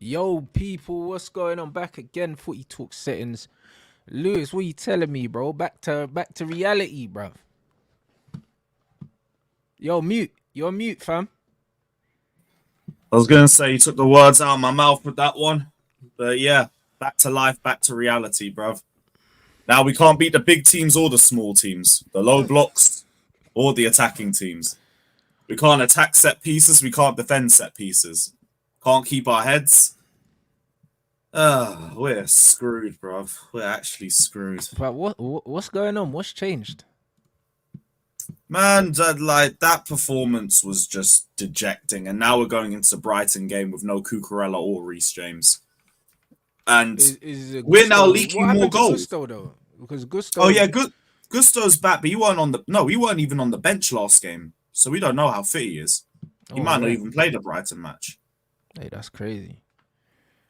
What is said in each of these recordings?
Yo, people, what's going on? Back again, Footy Talk settings. Lewis, what you telling me, bro? Back to reality, bro. Yo, mute. You're mute, fam. I was going to say you took the words out of my mouth with that one. But yeah, back to life, back to reality, bruv. Now we can't beat the big teams or the small teams, the low blocks or the attacking teams. We can't attack set pieces, we can't defend set pieces. Can't keep our heads. We're screwed, bruv. We're actually screwed. But what's going on? What's changed? Man, that performance was just dejecting, and now we're going into the Brighton game with no Cucurella or Reece James. And we're now leaking more goals. Gusto, though? Because Gusto. Oh yeah, Gusto's back, but he weren't even on the bench last game, so we don't know how fit he is. He might not even play the Brighton match. Hey, that's crazy.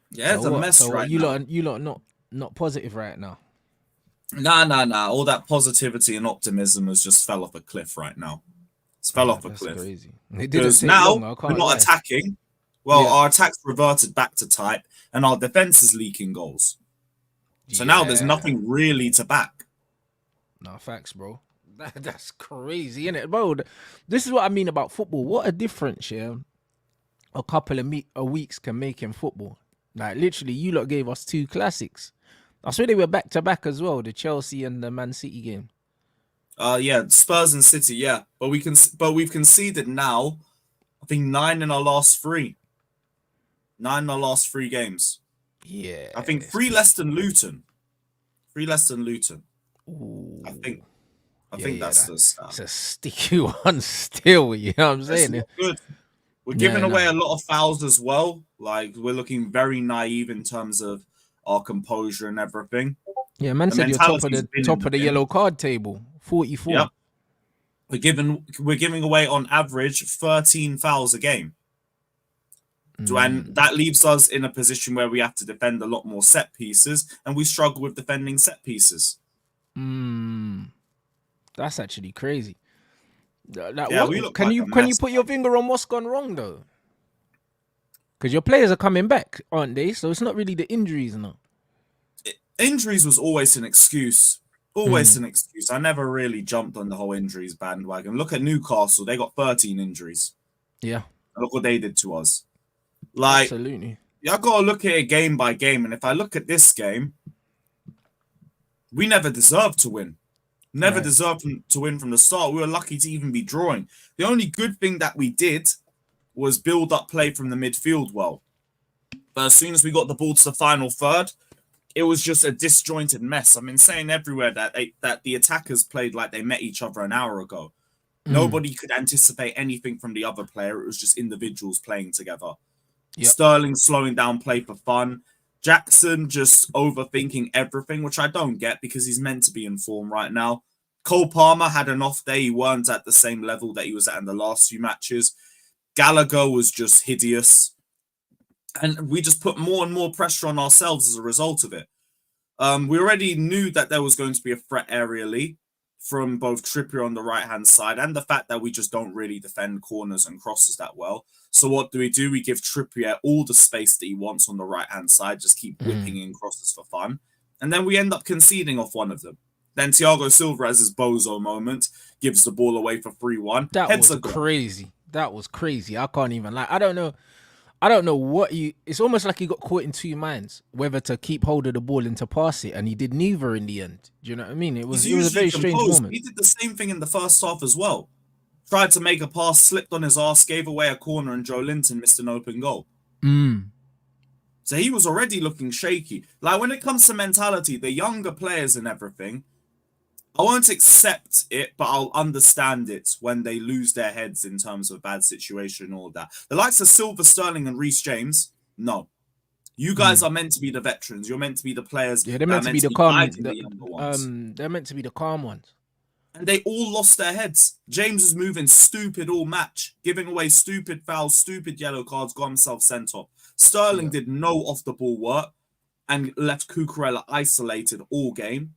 Yeah, it's a mess right now. You lot not positive right now. Nah. All that positivity and optimism has just fell off a cliff right now. It's fell off a cliff. Crazy. Because now we're not attacking. Well, our attacks reverted back to type, and our defense is leaking goals. So now there's nothing really to back. Nah, facts, bro. That's crazy, isn't it, bro? This is what I mean about football. What a difference, yeah, a couple of weeks can make in football. Like, literally, you lot gave us two classics. I swear they were back to back as well, the Chelsea and the Man City game. Yeah, Spurs and City, yeah. But we've conceded now, I think 9 in our last 3. 9 in our last 3 games. Yeah. I think 3 less than Luton. 3 less than Luton. Ooh. I think that's the stat. It's a sticky one still, you know what I'm saying? It's good. We're giving away a lot of fouls as well. Like, we're looking very naive in terms of our composure and everything. Yeah, man said you're top of the yellow card table, 44. Yep. We're giving away on average 13 fouls a game. And that leaves us in a position where we have to defend a lot more set pieces, and we struggle with defending set pieces. That's actually crazy. Can you put your finger on what's gone wrong though? Because your players are coming back, aren't they? So it's not really the injuries now. Injuries was always an excuse. Always an excuse. I never really jumped on the whole injuries bandwagon. Look at Newcastle. They got 13 injuries. Yeah. And look what they did to us. Like, absolutely. I got to look at it game by game. And if I look at this game, we never deserved to win. Never deserved to win from the start. We were lucky to even be drawing. The only good thing that we did was build up play from the midfield well. But as soon as we got the ball to the final third, it was just a disjointed mess. I've been saying everywhere that the attackers played like they met each other an hour ago. Nobody could anticipate anything from the other player. It was just individuals playing together. Yep. Sterling slowing down play for fun. Jackson just overthinking everything, which I don't get because he's meant to be in form right now. Cole Palmer had an off day. He weren't at the same level that he was at in the last few matches. Gallagher was just hideous. And we just put more and more pressure on ourselves as a result of it. We already knew that there was going to be a threat aerially from both Trippier on the right-hand side and the fact that we just don't really defend corners and crosses that well. So what do? We give Trippier all the space that he wants on the right-hand side, just keep whipping in crosses for fun. And then we end up conceding off one of them. Then Thiago Silva has his bozo moment, gives the ball away for 3-1. That was crazy. That was crazy. I can't even lie. I don't know what it's almost like he got caught in two minds, whether to keep hold of the ball and to pass it, and he did neither in the end. Do you know what I mean? It was a very strange moment. He did the same thing in the first half as well. Tried to make a pass, slipped on his ass, gave away a corner, and Joe Linton missed an open goal. So he was already looking shaky. Like, when it comes to mentality, the younger players and everything, I won't accept it, but I'll understand it when they lose their heads in terms of a bad situation and all that. The likes of Silva, Sterling, and Reece James, no. You guys are meant to be the veterans. You're meant to be the players. Yeah, they're meant to be the calm. They're meant to be the calm ones. And they all lost their heads. James was moving stupid all match, giving away stupid fouls, stupid yellow cards, got himself sent off. Sterling did no off-the-ball work and left Cucurella isolated all game.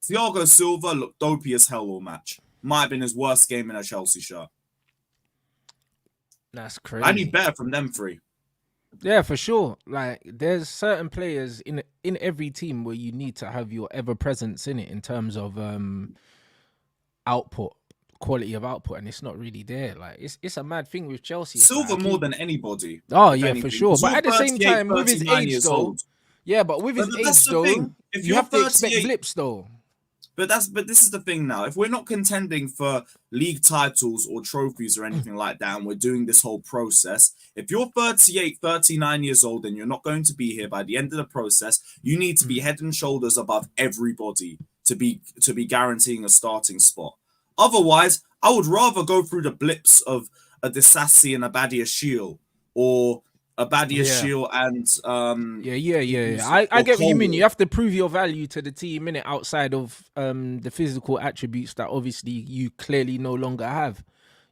Thiago Silva looked dopey as hell all match. Might have been his worst game in a Chelsea shirt. That's crazy. I need better from them three. Yeah, for sure. Like there's certain players in every team where you need to have your ever presence in it in terms of output, quality of output, and it's not really there. Like it's a mad thing with Chelsea. It's like I Silver more keep than anybody, oh if yeah, for anything, sure. because But you're at the same 38, time, with his 39 age years though, old. yeah, but with But his that's age the though, thing. If you you're have to expect 38, blips though. but this is the thing now. If we're not contending for league titles or trophies or anything like that, and we're doing this whole process, if you're 38, 39 years old and you're not going to be here by the end of the process, you need to be Mm. head and shoulders above everybody to be guaranteeing a starting spot. Otherwise, I would rather go through the blips of a Disassi and a Badia Shield, or a Badia Yeah. Shield and Yeah. who's I or get what you mean. You Colwill. have to prove your value to the team in it outside of the physical attributes that obviously you clearly no longer have.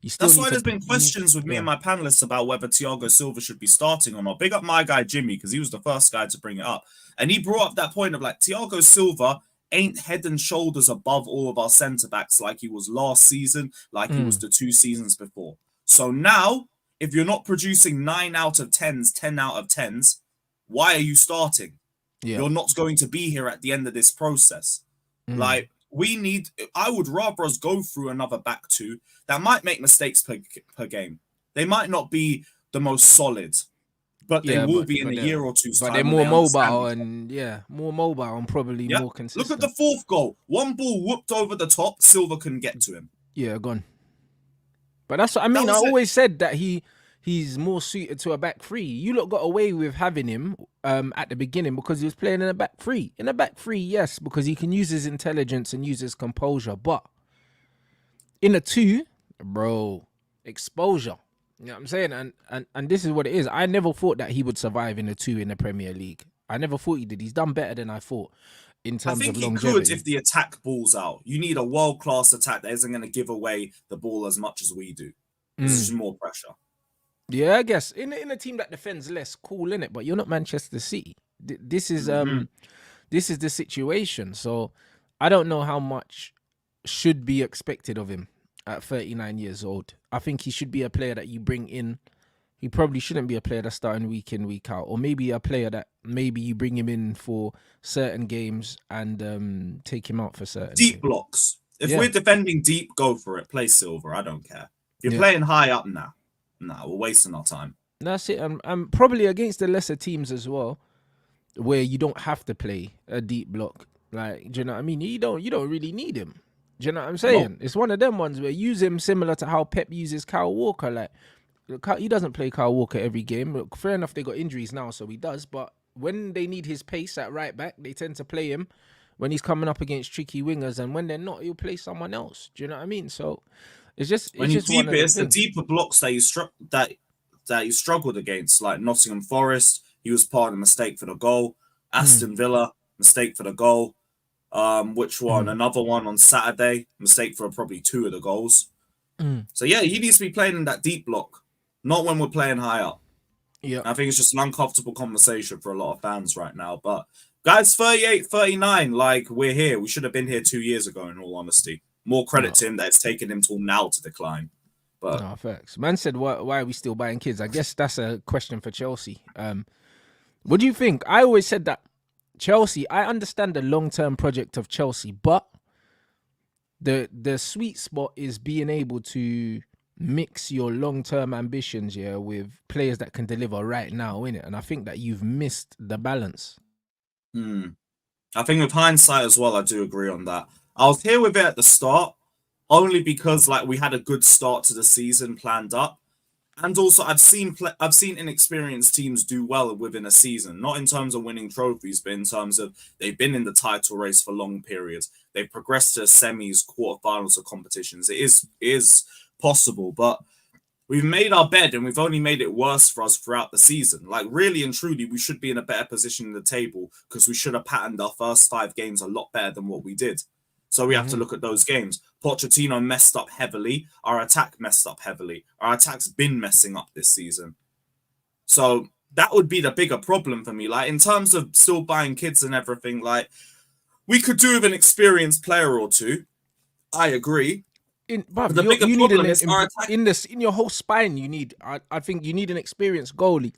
You still That's need why to there's been you need questions with me yeah. and my panelists about whether Thiago Silva should be starting or not. Big up my guy Jimmy, because he was the first guy to bring it up. And he brought up that point of like Thiago Silva ain't head and shoulders above all of our centre backs like he was last season, like he was Mm, the 2 seasons before. So now, if you're not producing 9 out of 10s, 10 out of 10s, why are you starting? yeah. You're not going to be here at the end of this process. Mm, Like, I would rather us go through another back two that might make mistakes per game. They might not be the most solid, but they yeah, will be in a they're year or two's but they're time when more they understand mobile each other. and yeah, more mobile and probably Yeah. more Look at the consistent. fourth goal. One ball whooped over the top. Silva couldn't get to him. Yeah, gone. But that's what I That mean. I was it. always said that he's more suited to a back three. You lot got away with having him at the beginning because he was playing in a back three. In a back three, yes, because he can use his intelligence and use his composure. But in a two, bro, exposure. You know what I'm saying? And this is what it is. I never thought that he would survive in a two in the Premier League. I never thought he did. He's done better than I thought in I terms of think he could if longevity. the attack ball's out. You need a world class attack that isn't going to give away the ball as much as we do. This is Mm. more pressure. Yeah, I guess in a team that defends less, cool in it. But you're not Manchester City. Mm-hmm. This is the situation. So I don't know how much should be expected of him at 39 years old. I think he should be a player that you bring in. He probably shouldn't be a player that's starting week in, week out, or maybe a player that maybe you bring him in for certain games and take him out for certain Deep games. blocks. If Yeah, we're defending deep, go for it. Play Silver. I don't care. If you're yeah. playing high up now, we're wasting our time. That's it. And probably against the lesser teams as well, where you don't have to play a deep block. Like, do you know what I mean? You don't really need him. Do you know what I'm No. saying? It's one of them ones where use him similar to how Pep uses Kyle Walker. Like, he doesn't play Kyle Walker every game. Look, fair enough, they got injuries now, so he does. But when they need his pace at right back, they tend to play him when he's coming up against tricky wingers, and when they're not, he'll play someone else. Do you know what I mean? So When it's you just one deep of it, them it's the things. deeper blocks that you struggled against, like Nottingham Forest. He was part of the mistake for the goal. Mm, Aston Villa, mistake for the goal. Which one? mm, Another one on Saturday, mistake for probably two of the goals. mm. So yeah, he needs to be playing in that deep block, not when we're playing high up. Yeah. I think it's just an uncomfortable conversation for a lot of fans right now. But guys, 38, 39, like we're here. We should have been here 2 years ago, in all honesty. More credit No, to him that it's taken him till now to decline. But no, facts. Man said, why are we still buying kids? I guess that's a question for Chelsea. What do you think? I always said that Chelsea, I understand the long-term project of Chelsea, but the sweet spot is being able to mix your long-term ambitions, yeah, with players that can deliver right now, innit? And I think that you've missed the balance. I think with hindsight as well, I do agree on that. I was here with it at the start, only because like we had a good start to the season planned up. And also, I've seen inexperienced teams do well within a season, not in terms of winning trophies, but in terms of they've been in the title race for long periods. They've progressed to semis, quarterfinals of competitions. It is possible, but we've made our bed and we've only made it worse for us throughout the season. Like really and truly, we should be in a better position in the table because we should have patterned our first 5 games a lot better than what we did. So we have to Mm-hmm. look at those games. Pochettino messed up heavily. Our attack messed up heavily. Our attack's been messing up this season. So that would be the bigger problem for me. Like in terms of still buying kids and everything, like we could do with an experienced player or two. I agree. Bruv, But the bigger you need problem is our attack. in your whole spine. I think you need an experienced goalie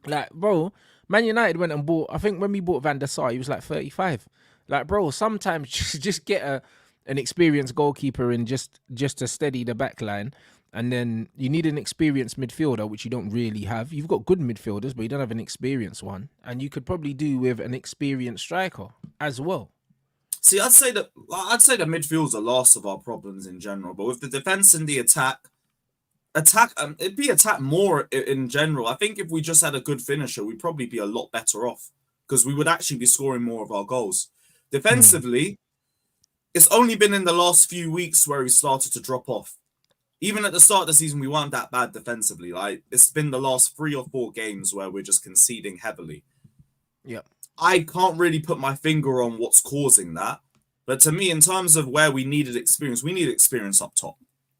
Like, bro, Man United went and bought. I think when we bought Van der Sar, he was like 35. Like, bro, sometimes just get an experienced goalkeeper in just to steady the back line. And then you need an experienced midfielder, which you don't really have. You've got good midfielders, but you don't have an experienced one. And you could probably do with an experienced striker as well. See, I'd say the midfield's the last of our problems in general, but with the defense and the attack, it'd be attack more in general. I think if we just had a good finisher, we'd probably be a lot better off because we would actually be scoring more of our goals. Defensively, it's only been in the last few weeks where we started to drop off. Even at the start of the season, we weren't that bad defensively. Like, it's been the last 3 or 4 games where we're just conceding heavily. Yep. I can't really put my finger on what's causing that. But to me, in terms of where we need experience up top,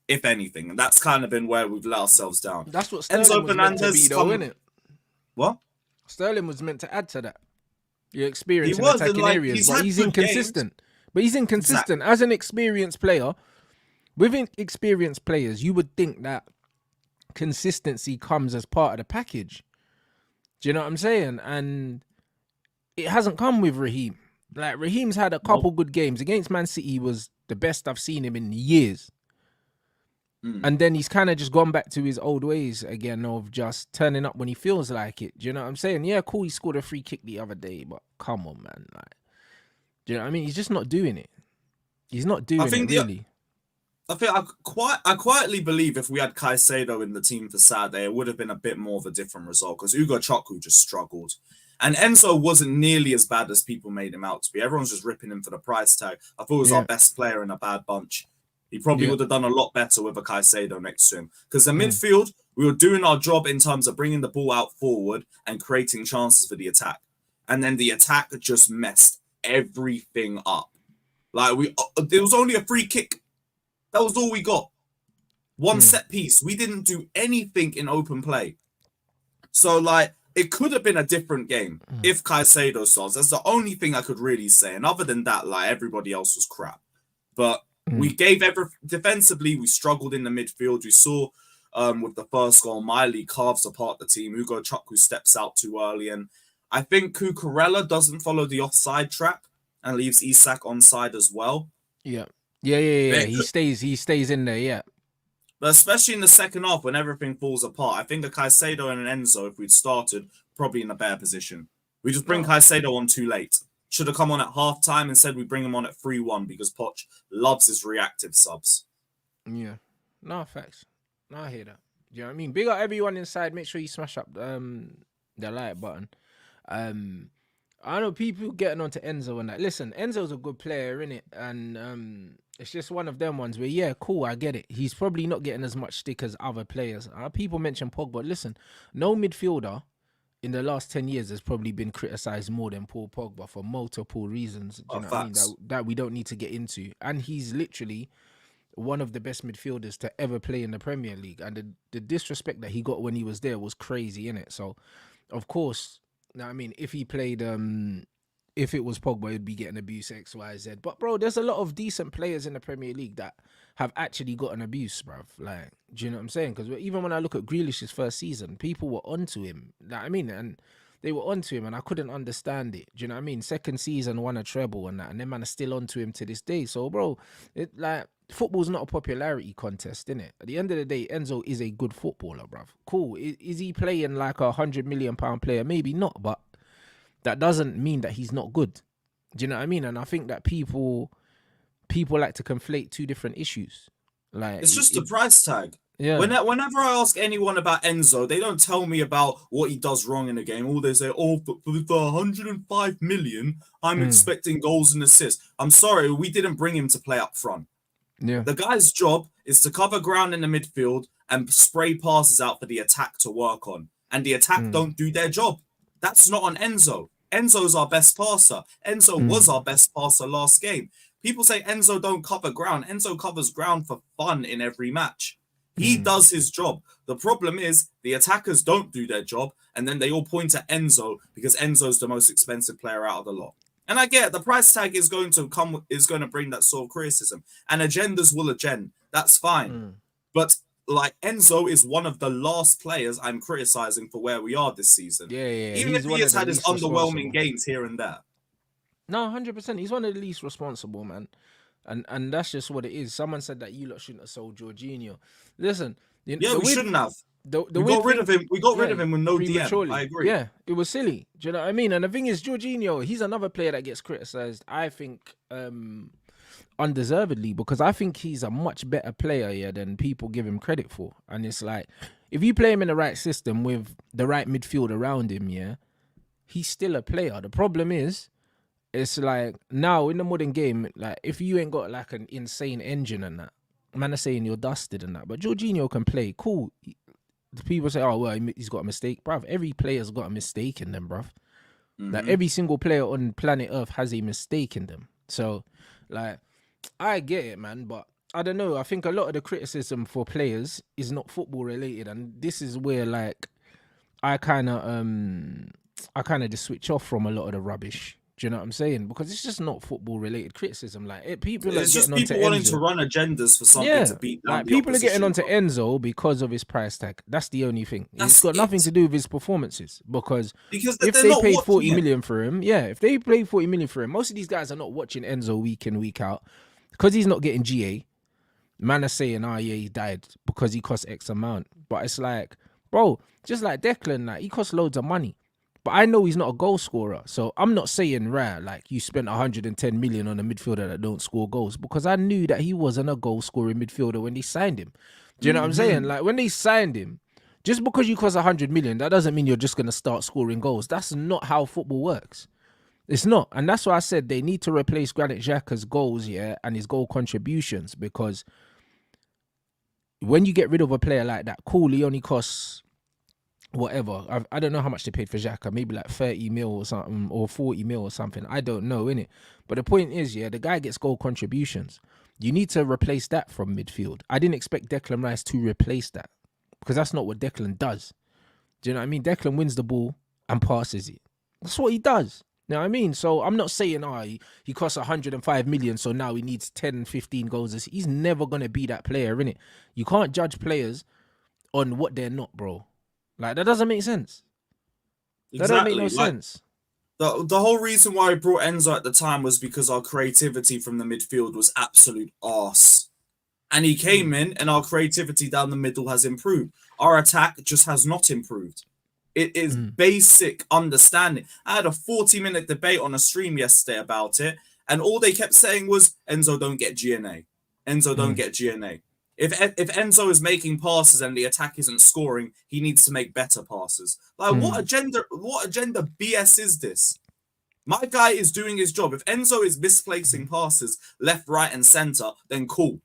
if anything. And that's kind of been where we've let ourselves down. That's what Sterling was meant to be, though, innit? What? Sterling was meant to add to that. Your experience in attacking areas, but he's inconsistent. Games. But he's inconsistent. Exactly. As an experienced player, with experienced players, you would think that consistency comes as part of the package. Do you know what I'm saying? And it hasn't come with Raheem. Like, Raheem's had a couple good games. Against Man City was the best I've seen him in years. And then he's kind of just gone back to his old ways again of just turning up when he feels like it. Do you know what I'm saying? Yeah, cool, he scored a free kick the other day, but come on, man. Like, do you know what I mean? He's just not doing it. He's not doing it, really. I quietly believe if we had Caicedo in the team for Saturday, it would have been a bit more of a different result because Ugachukwu just struggled. And Enzo wasn't nearly as bad as people made him out to be. Everyone's just ripping him for the price tag. I thought he was our best player in a bad bunch. He probably would have done a lot better with a Caicedo next to him. Because the midfield, we were doing our job in terms of bringing the ball out forward and creating chances for the attack. And then the attack just messed everything up. Like, it was only a free kick. That was all we got. One set piece. We didn't do anything in open play. So, like, it could have been a different game if Caicedo starts. That's the only thing I could really say. And other than that, like, everybody else was crap. But we gave defensively, we struggled in the midfield. We saw with the first goal, Miley carves apart the team. Ugachukwu steps out too early. And I think Cucurella doesn't follow the offside trap and leaves Isak onside as well. Yeah. He stays in there, yeah. But especially in the second half, when everything falls apart, I think a Caicedo and an Enzo, if we'd started, probably in a better position. We just bring Caicedo on too late. Should have come on at half-time. Instead, we bring him on at 3-1 because Poch loves his reactive subs. Yeah. No, facts. No, I hear that. You know what I mean? Big up everyone inside. Make sure you smash up the like button. I know people getting onto Enzo and that. Listen, Enzo's a good player, innit? And it's just one of them ones where, yeah, cool, I get it. He's probably not getting as much stick as other players. People mention Pogba. Listen, no midfielder in the last 10 years has probably been criticised more than Paul Pogba for multiple reasons. Do you know what I mean? That we don't need to get into. And he's literally one of the best midfielders to ever play in the Premier League. And the disrespect that he got when he was there was crazy, innit? So, of course, I mean, if he played, if it was Pogba, he'd be getting abuse X, Y, Z. But, bro, there's a lot of decent players in the Premier League that have actually gotten abuse, bruv. Like, do you know what I'm saying? Because even when I look at Grealish's first season, people were onto him. Like, I mean, and they were onto him, and I couldn't understand it. Do you know what I mean? Second season, won a treble and that, and them man are still onto him to this day. So, bro, football's not a popularity contest, innit? At the end of the day, Enzo is a good footballer, bruv. Cool. Is he playing like £100 million player? Maybe not, but that doesn't mean that he's not good. Do you know what I mean? And I think that people like to conflate two different issues. Like, it's just a price tag. Yeah. Whenever I ask anyone about Enzo, they don't tell me about what he does wrong in the game. All they say, for 105 million, I'm expecting goals and assists. I'm sorry, we didn't bring him to play up front. Yeah. The guy's job is to cover ground in the midfield and spray passes out for the attack to work on. And the attack don't do their job. That's not on Enzo. Enzo's our best passer. Enzo was our best passer last game. People say Enzo don't cover ground. Enzo covers ground for fun in every match. He does his job. The problem is the attackers don't do their job, and then they all point at Enzo because Enzo's the most expensive player out of the lot. And I get it, the price tag is going to bring that sort of criticism. And agendas will agenda. That's fine. But like Enzo is one of the last players I'm criticizing for where we are this season. Yeah. Even He's if one he of has the had his least underwhelming responsible. games here and there. No, 100%. He's one of the least responsible, man. And that's just what it is. Someone said that you lot shouldn't have sold Jorginho. Listen, Yeah, the we weird shouldn't have. the We weird got rid thing, of him. We got rid yeah, of him with no DM. I prematurely. agree. Yeah, it was silly. Do you know what I mean? And the thing is, Jorginho, he's another player that gets criticized, I think, undeservedly, because I think he's a much better player, yeah, than people give him credit for. And it's like, if you play him in the right system with the right midfield around him, yeah, he's still a player. The problem is, it's like now in the modern game, like if you ain't got like an insane engine and that, man are saying you're dusted and that. But Jorginho can play, cool. People say, oh well, he's got a mistake, bruv. Every player's got a mistake in them, bruv. Like every single player on planet Earth has a mistake in them. So, like, I get it, man, but I don't know. I think a lot of the criticism for players is not football related, and this is where like I kind of just switch off from a lot of the rubbish. Do you know what I'm saying? Because it's just not football related criticism. Like people are It's just getting onto people wanting to Enzo. run agendas for something Yeah, to beat down like the people are getting onto opposition. Enzo because of his price tag. That's the only thing. It's That's got nothing it. to do with his performances. Because Because if they're they not paid watching 40 it. million for him, yeah, if they paid 40 million for him, most of these guys are not watching Enzo week in, week out. Because he's not getting GA, man are saying, oh yeah, he died because he cost X amount. But it's like, bro, just like Declan, like he costs loads of money. But I know he's not a goal scorer. So I'm not saying, right, like you spent 110 million on a midfielder that don't score goals, because I knew that he wasn't a goal scoring midfielder when they signed him. Do you know what I'm saying? Like when they signed him, just because you cost 100 million, that doesn't mean you're just going to start scoring goals. That's not how football works. It's not. And that's why I said they need to replace Granit Xhaka's goals, yeah, and his goal contributions, because when you get rid of a player like that, cool, he only costs whatever. I don't know how much they paid for Xhaka, maybe like 30 mil or something, or 40 mil or something. I don't know, innit? But the point is, yeah, the guy gets goal contributions. You need to replace that from midfield. I didn't expect Declan Rice to replace that, because that's not what Declan does. Do you know what I mean? Declan wins the ball and passes it. That's what he does. You know what I mean? So I'm not saying, he costs 105 million, so now he needs 10, 15 goals. He's never going to be that player, innit? You can't judge players on what they're not, bro. Like, that doesn't make sense. That don't make no sense. The whole reason why I brought Enzo at the time was because our creativity from the midfield was absolute arse. And he came in and our creativity down the middle has improved. Our attack just has not improved. It is basic understanding. I had a 40-minute debate on a stream yesterday about it, and all they kept saying was, Enzo don't get GNA. Enzo don't get GNA. If Enzo is making passes and the attack isn't scoring, he needs to make better passes. Like, what agenda BS is this? My guy is doing his job. If Enzo is misplacing passes left, right, and center, then cool.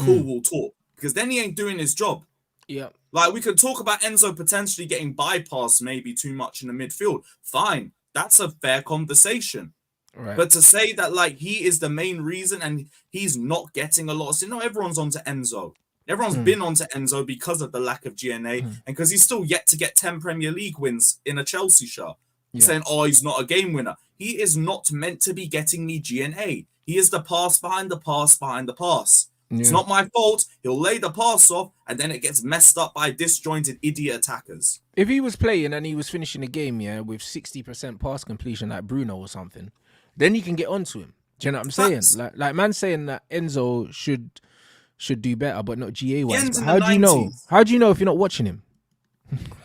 We'll talk. Because then he ain't doing his job. Yeah. Like, we could talk about Enzo potentially getting bypassed maybe too much in the midfield. Fine. That's a fair conversation. Right. But to say that, like, he is the main reason and he's not getting a lot of... No, everyone's onto Enzo. Everyone's been onto Enzo because of the lack of GNA and because he's still yet to get 10 Premier League wins in a Chelsea shirt. Yeah. Saying, oh, he's not a game winner. He is not meant to be getting me GNA. He is the pass behind the pass behind the pass. Yeah. It's not my fault. He'll lay the pass off and then it gets messed up by disjointed idiot attackers. If he was playing and he was finishing a game, yeah, with 60% pass completion like Bruno or something, then you can get onto him. Do you know what I'm saying? Like man saying that Enzo should do better, but not GA wise. How do you know? How do you know if you're not watching him?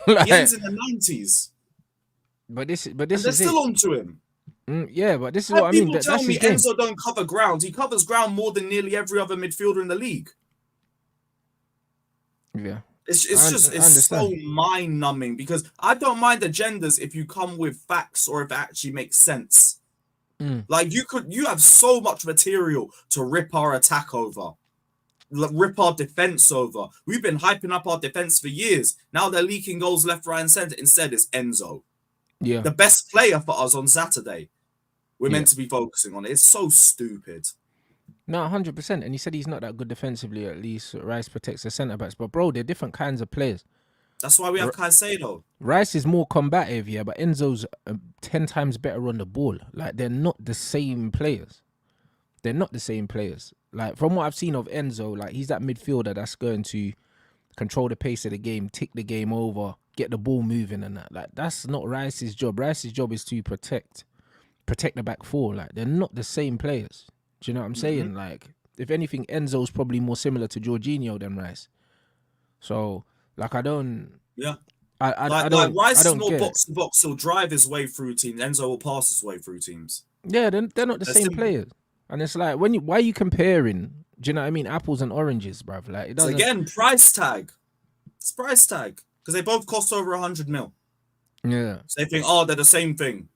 Like, he ends in the 90s. But this and they're still onto him. Yeah, but this is what I mean. People tell me Enzo don't cover ground. He covers ground more than nearly every other midfielder in the league. Yeah. It's so mind-numbing, because I don't mind agendas if you come with facts or if it actually makes sense. Like, you have so much material to rip our attack over, rip our defense over. We've been hyping up our defense for years. Now they're leaking goals left, right, and center. Instead, it's Enzo. Yeah, the best player for us on Saturday. We're meant to be focusing on it. It's so stupid. No, 100%. And he said he's not that good defensively. At least Rice protects the centre backs. But bro, they're different kinds of players. That's why we have Caicedo. Rice is more combative, yeah, but Enzo's 10 times better on the ball. Like, they're not the same players. They're not the same players. Like, from what I've seen of Enzo, like, he's that midfielder that's going to control the pace of the game, tick the game over, get the ball moving and that. Like, that's not Rice's job. Rice's job is to protect the back four. Like, they're not the same players. Do you know what I'm saying? Like, if anything, Enzo's probably more similar to Jorginho than Rice. So, like, I don't... Yeah. I Rice is don't more get box to box. He'll drive his way through teams. Enzo will pass his way through teams. Yeah, they're not the same players. And it's like, why are you comparing? Do you know what I mean? Apples and oranges, bruv. Like, it doesn't... So again, price tag. It's price tag. Because they both cost over 100 mil. Yeah. So they think, oh, they're the same thing.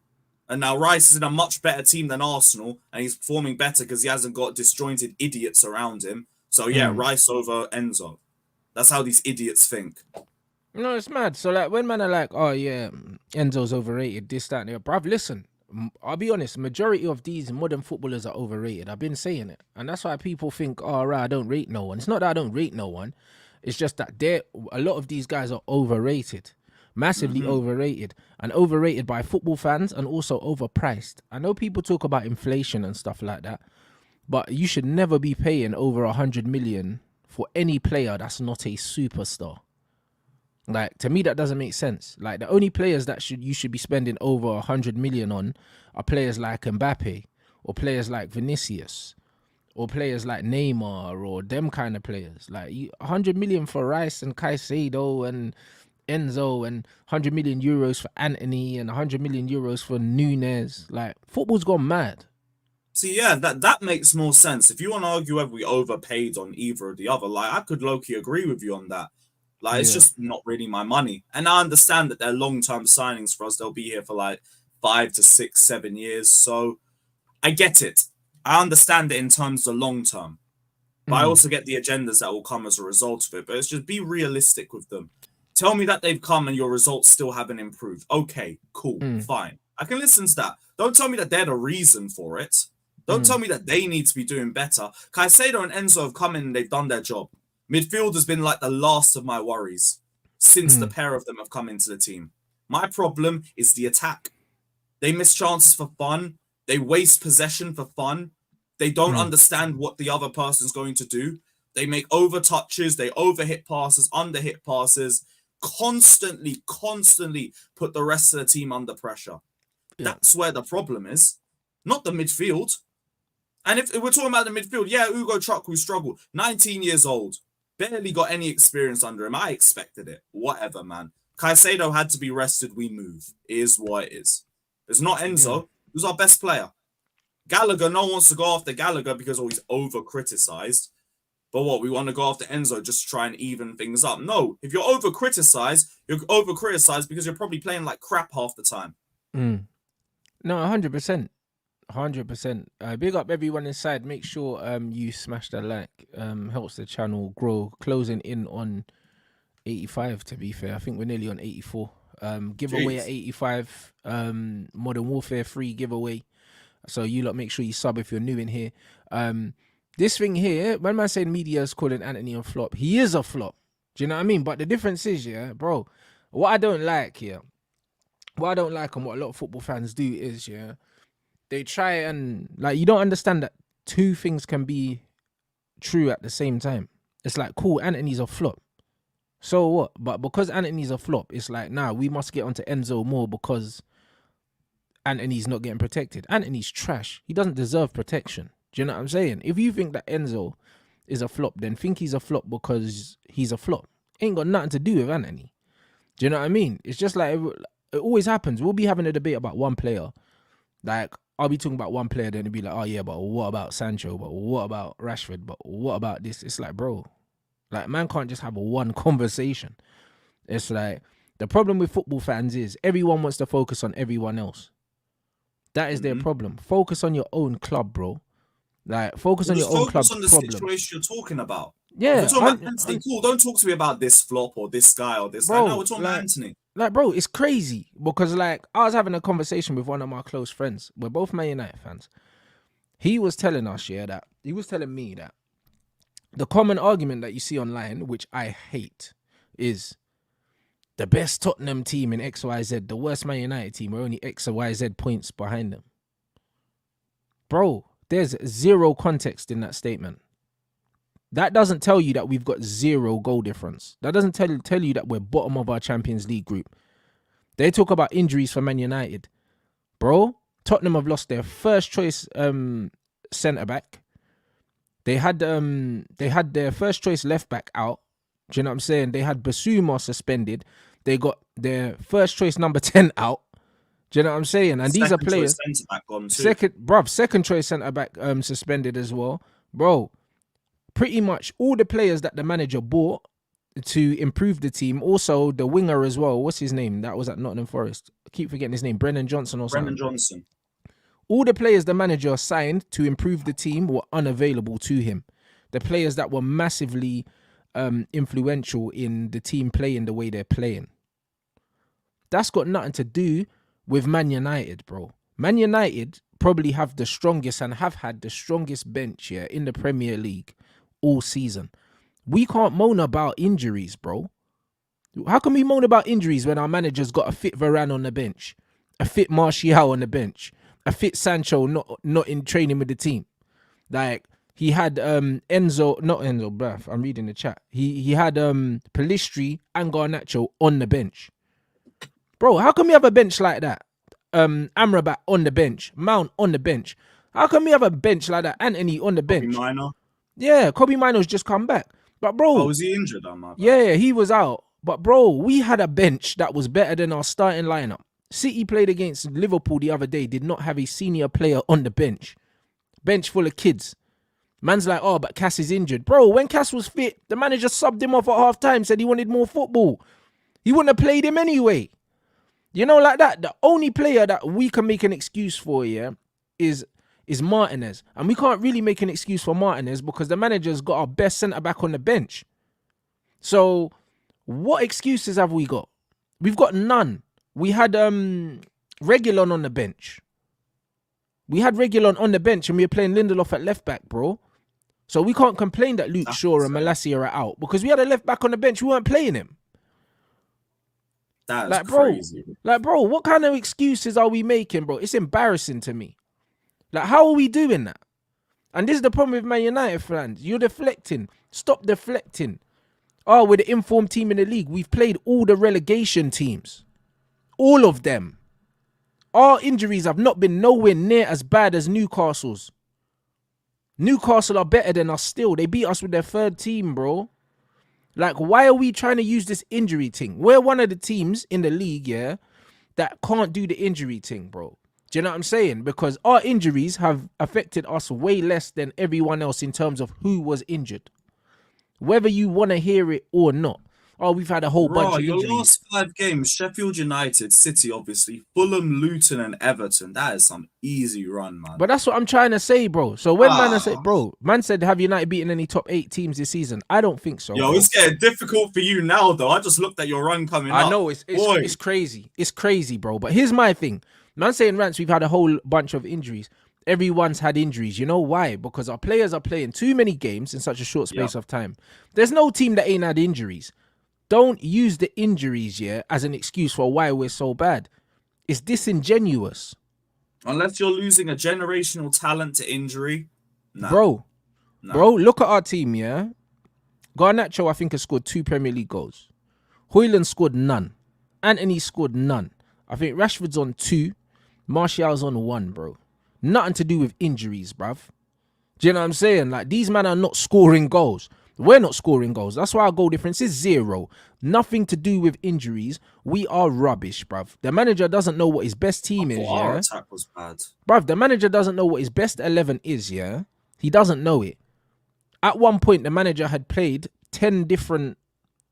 And now Rice is in a much better team than Arsenal, and he's performing better because he hasn't got disjointed idiots around him. So yeah, Rice over Enzo. That's how these idiots think. No, it's mad. So like, when man are like, oh yeah, Enzo's overrated, this, that, and the other. Bruv, listen, I'll be honest, majority of these modern footballers are overrated. I've been saying it. And that's why people think, oh, right, I don't rate no one. It's not that I don't rate no one. It's just that a lot of these guys are overrated. Massively overrated, and overrated by football fans, and also overpriced. I know people talk about inflation and stuff like that, but you should never be paying over 100 million for any player that's not a superstar. Like, to me, that doesn't make sense. Like, the only players that you should be spending over 100 million on are players like Mbappe, or players like Vinicius, or players like Neymar, or them kind of players. Like, 100 million for Rice and Caicedo and Enzo, and 100 million euros for Anthony, and 100 million euros for Nunez. Like, football's gone mad. See, yeah, that makes more sense. If you want to argue whether we overpaid on either or the other, like, I could low-key agree with you on that. Like, it's just not really my money. And I understand that they're long-term signings for us. They'll be here for like 5 to 6, 7 years. So I get it. I understand it in terms of long-term. But I also get the agendas that will come as a result of it. But it's just, be realistic with them. Tell me that they've come and your results still haven't improved. Okay, cool, fine. I can listen to that. Don't tell me that they're the reason for it. Don't tell me that they need to be doing better. Caicedo and Enzo have come in and they've done their job. Midfield has been like the last of my worries since the pair of them have come into the team. My problem is the attack. They miss chances for fun. They waste possession for fun. They don't understand what the other person's going to do. They make over touches. They overhit passes, underhit passes. Constantly put the rest of the team under pressure. Yeah. That's where the problem is, not the midfield. And if we're talking about the midfield, yeah, Ugo Chukwu struggled. 19 years old. Barely got any experience under him. I expected it. Whatever, man. Caicedo had to be rested. We move. It is what it is. It's not Enzo. Who's our best player? Gallagher, no one wants to go after Gallagher because he's over-criticised. But what, we want to go after Enzo just to try and even things up? No, if you're over-criticised because you're probably playing like crap half the time. No, 100%. 100%. Big up everyone inside. Make sure you smash the like. Helps the channel grow. Closing in on 85, to be fair. I think we're nearly on 84. Giveaway at 85. Modern Warfare 3 giveaway. So you lot make sure you sub if you're new in here. This thing here, when man saying media is calling Anthony a flop, he is a flop. Do you know what I mean? But the difference is, yeah, bro, what I don't like here, what I don't like and what a lot of football fans do is, yeah, they try and, like, you don't understand that two things can be true at the same time. It's like, cool, Anthony's a flop. So what? But because Anthony's a flop, it's like, nah, we must get onto Enzo more because Anthony's not getting protected. Anthony's trash. He doesn't deserve protection. Do you know what I'm saying? If you think that Enzo is a flop, then think he's a flop because he's a flop. Ain't got nothing to do with Anthony. Do you know what I mean? It's just like, it always happens. We'll be having a debate about one player. Like, I'll be talking about one player, then it'll be like, oh yeah, but what about Sancho? But what about Rashford? But what about this? It's like, bro, like, man can't just have one conversation. It's like, the problem with football fans is everyone wants to focus on everyone else. That is their problem. Focus on your own club, bro. Like, focus on your own club's problem. Focus on the situation you're talking about. Yeah. If we're talking about Anthony, cool. Don't talk to me about this flop or this guy or this guy. No, we're talking about Anthony. Like, bro, it's crazy because, like, I was having a conversation with one of my close friends. We're both Man United fans. He was telling us, he was telling me that the common argument that you see online, which I hate, is the best Tottenham team in XYZ, the worst Man United team, are only XYZ points behind them. Bro, there's zero context in that statement. That doesn't tell you that we've got 0 goal difference. That doesn't tell you that we're bottom of our Champions League group. They talk about injuries for Man United. Bro, Tottenham have lost their first choice centre-back. They had their first choice left-back out. Do you know what I'm saying? They had Basuma suspended. They got their first choice number 10 out. Do you know what I'm saying? And these are players. Centre-back gone too. Second choice centre-back suspended as well. Bro, pretty much all the players that the manager bought to improve the team. Also, the winger as well. What's his name? That was at Nottingham Forest. I keep forgetting his name. Brennan Johnson or something. Brennan Johnson. All the players the manager signed to improve the team were unavailable to him. The players that were massively influential in the team playing the way they're playing. That's got nothing to do with Man United, bro. Man United probably have the strongest and have had the strongest bench here in the Premier League all season. We can't moan about injuries, bro. How can we moan about injuries when our manager's got a fit Varane on the bench, a fit Martial on the bench, a fit Sancho not in training with the team? Like, he had I'm reading the chat. He had Pelistri and Garnacho on the bench. Bro, how can we have a bench like that? Amrabat on the bench, Mount on the bench. How can we have a bench like that? Anthony on the bench. Kobe Minor. Yeah, Kobe Mino's just come back. But bro, was he injured? Yeah, he was out. But bro, we had a bench that was better than our starting lineup. City played against Liverpool the other day, did not have a senior player on the bench. Bench full of kids. Man's like, oh, but Cass is injured. Bro, when Cass was fit, the manager subbed him off at half time, said he wanted more football. He wouldn't have played him anyway. You know, like that. The only player that we can make an excuse for, yeah, is Martinez. And we can't really make an excuse for Martinez because the manager's got our best centre-back on the bench. So, what excuses have we got? We've got none. We had Reguilon on the bench. We had Reguilon on the bench and we were playing Lindelof at left-back, bro. So, we can't complain that Luke Shaw and Malacia are out because we had a left-back on the bench. We weren't playing him. That's crazy. Bro, what kind of excuses are we making, bro? It's embarrassing to me. Like, how are we doing that? And this is the problem with Man United fans. You're deflecting. Stop deflecting. Oh, we're the informed team in the league. We've played all the relegation teams. All of them. Our injuries have not been nowhere near as bad as Newcastle's. Newcastle are better than us still. They beat us with their third team, bro. Like, why are we trying to use this injury thing? We're one of the teams in the league, yeah, that can't do the injury thing, bro. Do you know what I'm saying? Because our injuries have affected us way less than everyone else in terms of who was injured. Whether you want to hear it or not. Oh, we've had a whole bunch of injuries. Your last 5 games, Sheffield United, City, obviously, Fulham, Luton, and Everton. That is some easy run, man. But that's what I'm trying to say, bro. So when man said, have United beaten any top 8 teams this season? I don't think so. Yo, bro. It's getting difficult for you now, though. I just looked at your run coming up. I know, it's crazy. It's crazy, bro. But here's my thing. Man saying, Rants, we've had a whole bunch of injuries. Everyone's had injuries. You know why? Because our players are playing too many games in such a short space of time. There's no team that ain't had injuries. Don't use the injuries, as an excuse for why we're so bad. It's disingenuous. Unless you're losing a generational talent to injury. Nah. Bro, look at our team, Garnacho, I think, has scored 2 Premier League goals. Højlund scored none. Anthony scored none. I think Rashford's on 2. Martial's on 1, bro. Nothing to do with injuries, bruv. Do you know what I'm saying? Like, these men are not scoring goals. We're not scoring goals. That's why our goal difference is 0. Nothing to do with injuries. We are rubbish, bruv. The manager doesn't know what his best team is, Our attack was bad. Bruv, the manager doesn't know what his best 11 is, He doesn't know it. At one point, the manager had played 10 different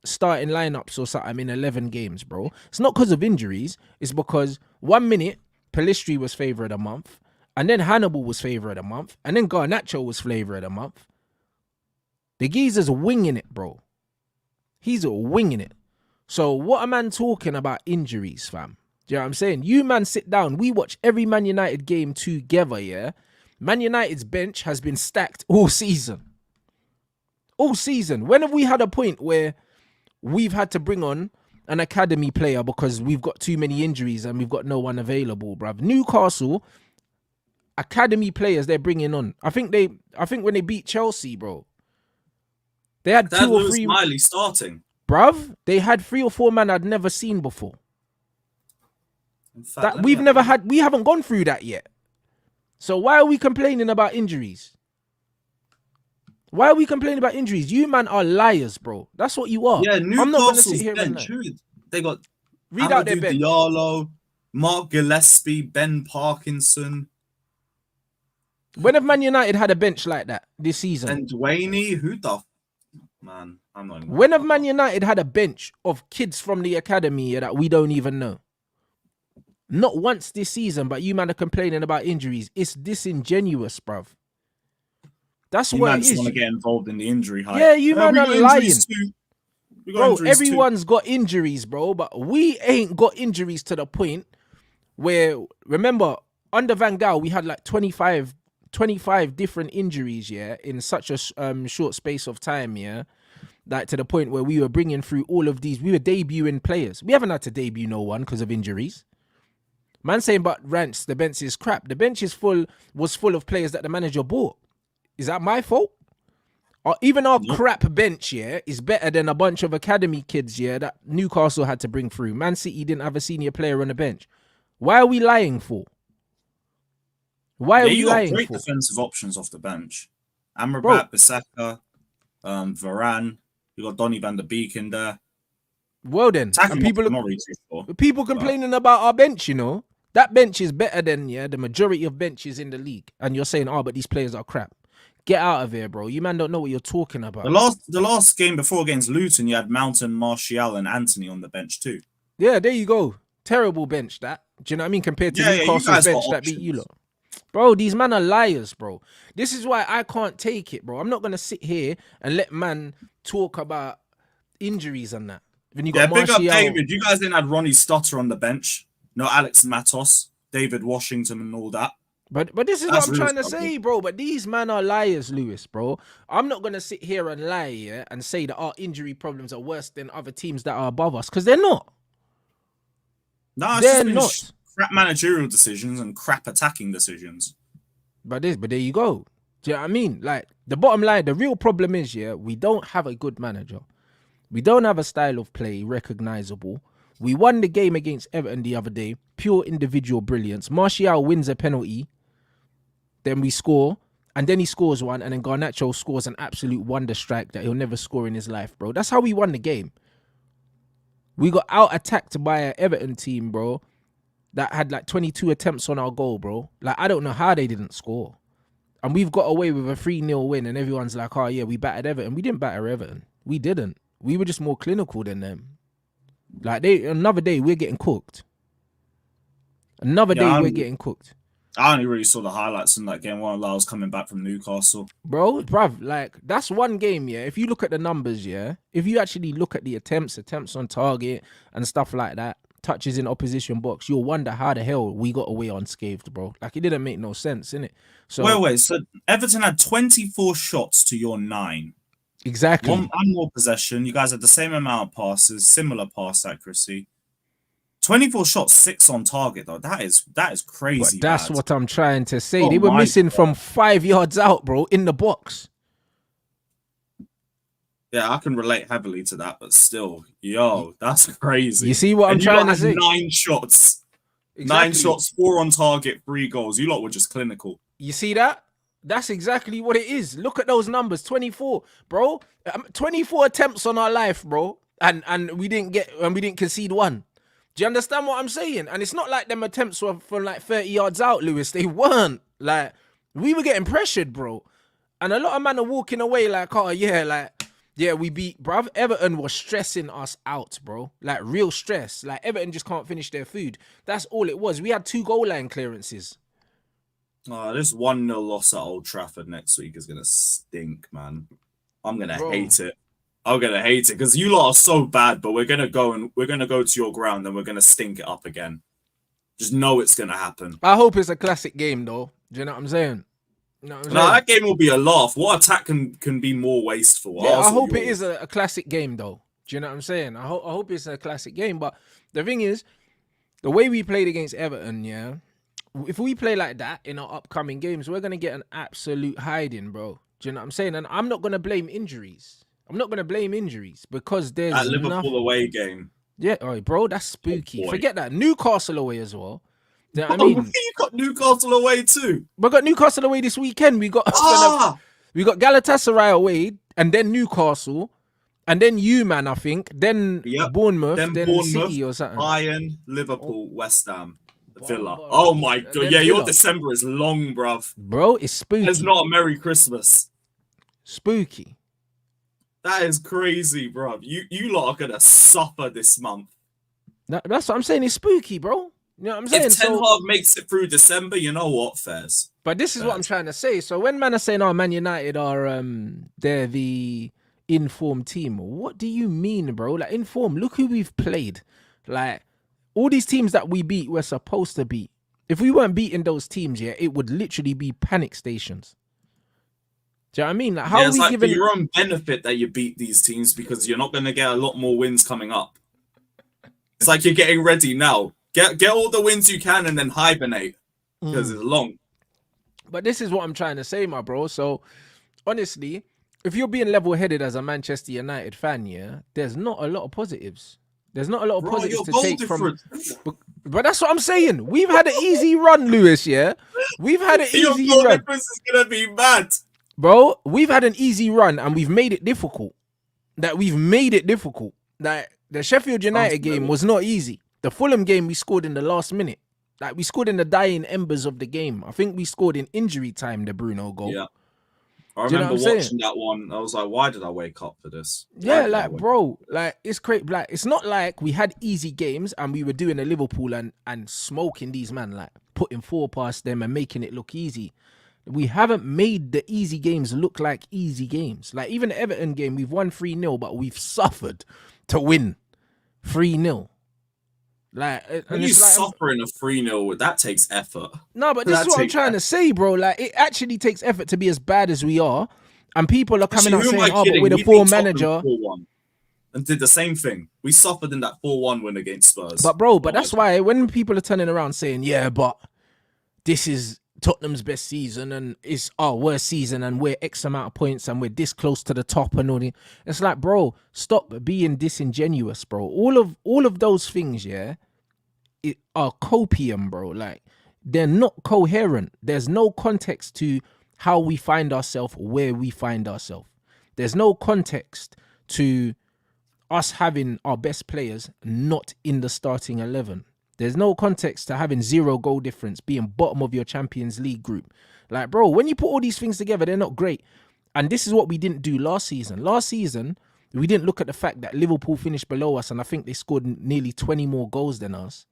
starting lineups or something in 11 games, bro. It's not because of injuries. It's because 1 minute, Pelistri was favour of the month. And then Hannibal was favour of the month. And then Garnacho was flavour of the month. The geezer's winging it, bro. He's winging it. So what a man talking about injuries, fam? Do you know what I'm saying? You, man, sit down. We watch every Man United game together, Man United's bench has been stacked all season. All season. When have we had a point where we've had to bring on an academy player because we've got too many injuries and we've got no one available, bruv? Newcastle, academy players they're bringing on. I think when they beat Chelsea, bro, They had They had 2 or Lewis 3, Miley starting. bruv. They had 3 or 4 men I'd never seen before. In fact, That let me we've have never a look. had. We haven't gone through that yet. So why are we complaining about injuries? Why are we complaining about injuries? You man are liars, bro. That's what you are. Yeah, I'm not gonna sit Newcastle's here and bench. lie. They got Read out their Amadou bench. Diallo, Mark Gillespie, Ben Parkinson, When have Man United had a bench like that this season? and Dwayne. Who the man? I'm not even. When have Man United had a bench of kids from the academy that we don't even know? Not once this season, but you man are complaining about injuries. It's disingenuous, bruv. That's You what man it just want is. to get involved in the injury hype. Yeah, you man we are got lying. injuries too. We got Bro, injuries too. everyone's got injuries, bro, but we ain't got injuries to the point where, remember, under Van Gaal, we had like 25 different injuries, yeah, in such a short space of time, yeah, like to the point where we were bringing through all of these. We were debuting players. We haven't had to debut no one because of injuries. Man saying, but Rants, the bench is crap. The bench was full of players that the manager bought. Is that my fault? Or even our crap bench, yeah, is better than a bunch of academy kids, yeah, that Newcastle had to bring through. Man City didn't have a senior player on the bench. Why are we lying for? Why are we you got lying great for? defensive options off the bench. Bro. Amrabat, Bissaka, Varane. You got Donny van der Beek in there. Well then, and people complaining about our bench, you know. That bench is better than the majority of benches in the league. And you're saying, oh, but these players are crap. Get out of here, bro. You man don't know what you're talking about. The last game before against Luton, you had Mountain, Martial, and Anthony on the bench too. Yeah, there you go. Terrible bench, that. Do you know what I mean? Compared to Newcastle's bench that beat you lot. Bro, these men are liars, bro. This is why I can't take it, bro. I'm not going to sit here and let man talk about injuries and that. When you got big up Martial. David. You guys didn't have Ronnie Stutter on the bench. No Alex Matos, David Washington, and all that. But this is what I'm trying to say, bro. But these men are liars, Lewis, bro. I'm not going to sit here and lie and say that our injury problems are worse than other teams that are above us, because they're not. No, they're not. Crap managerial decisions and crap attacking decisions. But there you go. Do you know what I mean? Like, the bottom line, the real problem is, we don't have a good manager. We don't have a style of play recognizable. We won the game against Everton the other day. Pure individual brilliance. Martial wins a penalty. Then we score. And then he scores one. And then Garnacho scores an absolute wonder strike that he'll never score in his life, bro. That's how we won the game. We got out-attacked by an Everton team, bro, that had like 22 attempts on our goal, bro. Like, I don't know how they didn't score. And we've got away with a 3-0 win. And everyone's like, oh, yeah, we battered Everton. We didn't batter Everton. We didn't. We were just more clinical than them. Like, another day, we're getting cooked. Another day, we're getting cooked. I only really saw the highlights in that game while I was coming back from Newcastle. Bruv, like, that's one game, If you look at the numbers, if you actually look at the attempts on target and stuff like that, touches in opposition box, you'll wonder how the hell we got away unscathed, bro. Like, it didn't make no sense, innit? So wait. So Everton had 24 shots to your 9. Exactly. One more possession. You guys had the same amount of passes, similar pass accuracy. 24 shots, 6 on target, though. That is crazy. But that's what I'm trying to say. They were missing from 5 yards out, bro, in the box. Yeah, I can relate heavily to that, but still, that's crazy. You see what I'm trying to say? 9 shots. Exactly. 9 shots, 4 on target, 3 goals. You lot were just clinical. You see that? That's exactly what it is. Look at those numbers. 24, bro. 24 attempts on our life, bro. And we didn't concede one. Do you understand what I'm saying? And it's not like them attempts were from like 30 yards out, Lewis. They weren't. Like, we were getting pressured, bro. And a lot of men are walking away like, oh, yeah, we beat, bruv. Everton was stressing us out, bro. Like, real stress. Like, Everton just can't finish their food. That's all it was. We had 2 goal line clearances. This 1-0 loss at Old Trafford next week is going to stink, man. I'm going to hate it. I'm going to hate it because you lot are so bad, but we're going to go to your ground and we're going to stink it up again. Just know it's going to happen. I hope it's a classic game, though. Do you know what I'm saying? No, that game will be a laugh. What attack can be more wasteful? Yeah, I hope it is a classic game, though. Do you know what I'm saying? I hope it's a classic game. But the thing is, the way we played against Everton, if we play like that in our upcoming games, we're going to get an absolute hiding, bro. Do you know what I'm saying? And I'm not going to blame injuries. I'm not gonna blame injuries because there's That Liverpool nothing. away game. Yeah, oh, bro, that's spooky. boy. Forget that. Newcastle away as well. You know what I Oh, mean? you got Newcastle away too. We got Newcastle away this weekend. We got Ah, we got Galatasaray away, and then Newcastle, and then you, man. I think then Yep. Bournemouth, Then then Bournemouth, City or something. Bayern, Liverpool, West Ham, Villa. Bomba. Oh my And god, then yeah, your Villa. December is long, bruv. Bro, it's spooky. It's not a Merry Christmas. Spooky. That is crazy, bruv. You lot are gonna suffer this month. That's what I'm saying. It's spooky, bro. You know what I'm saying? If Ten Hag makes it through December, you know what, Fairs. But this is what I'm trying to say. So when man are saying, "Oh, Man United are they're the informed team," what do you mean, bro? Like informed? Look who we've played. Like all these teams that we beat, we're supposed to beat. If we weren't beating those teams, yeah, it would literally be panic stations. Do you know what I mean? Like how It's are we like giving for your own benefit that you beat these teams because you're not gonna get a lot more wins coming up. It's like you're getting ready now. Get all the wins you can and then hibernate because it's long. But this is what I'm trying to say, my bro. So honestly, if you're being level-headed as a Manchester United fan, yeah, there's not a lot of positives. There's not a lot of Bro, positives your to goal take from. difference. But that's what I'm saying. We've had an easy run, Lewis. Yeah, we've had an Your easy goal run, difference is gonna be mad. bro. We've had an easy run, and we've made it difficult. We've made it difficult. That the Sheffield United game was not easy. The Fulham game we scored in the last minute. Like we scored in the dying embers of the game. I think we scored in injury time. The Bruno goal. Yeah. I Do you know remember what I'm watching that one. I was like, why did I wake up for this? Yeah, like bro, like it's great. Like it's not like we had easy games and we were doing a Liverpool and smoking these man, like putting 4 past them and making it look easy. We haven't made the easy games look like easy games. Like even the Everton game, we've won 3-0, but we've suffered to win 3-0. Like When you suffering a 3-0, that takes effort. No, but this is what I'm trying to say, bro. Like it actually takes effort to be as bad as we are, and people are coming out saying, "Oh, but with a poor manager." 4-1 and did the same thing. We suffered in that 4-1 win against Spurs. But bro, that's why when people are turning around saying, "Yeah, but this is Tottenham's best season and it's our worst season and we're X amount of points and we're this close to the top and all that," it's like, bro, stop being disingenuous, bro. All of those things, yeah, are copium, bro. Like they're not coherent. There's no context to how we find ourselves, where we find ourselves. There's no context to us having our best players not in the starting 11. There's no context to having 0 goal difference, being bottom of your Champions League group. Like, bro, when you put all these things together, they're not great. And this is what we didn't do last season. Last season, we didn't look at the fact that Liverpool finished below us, and I think they scored nearly 20 more goals than us.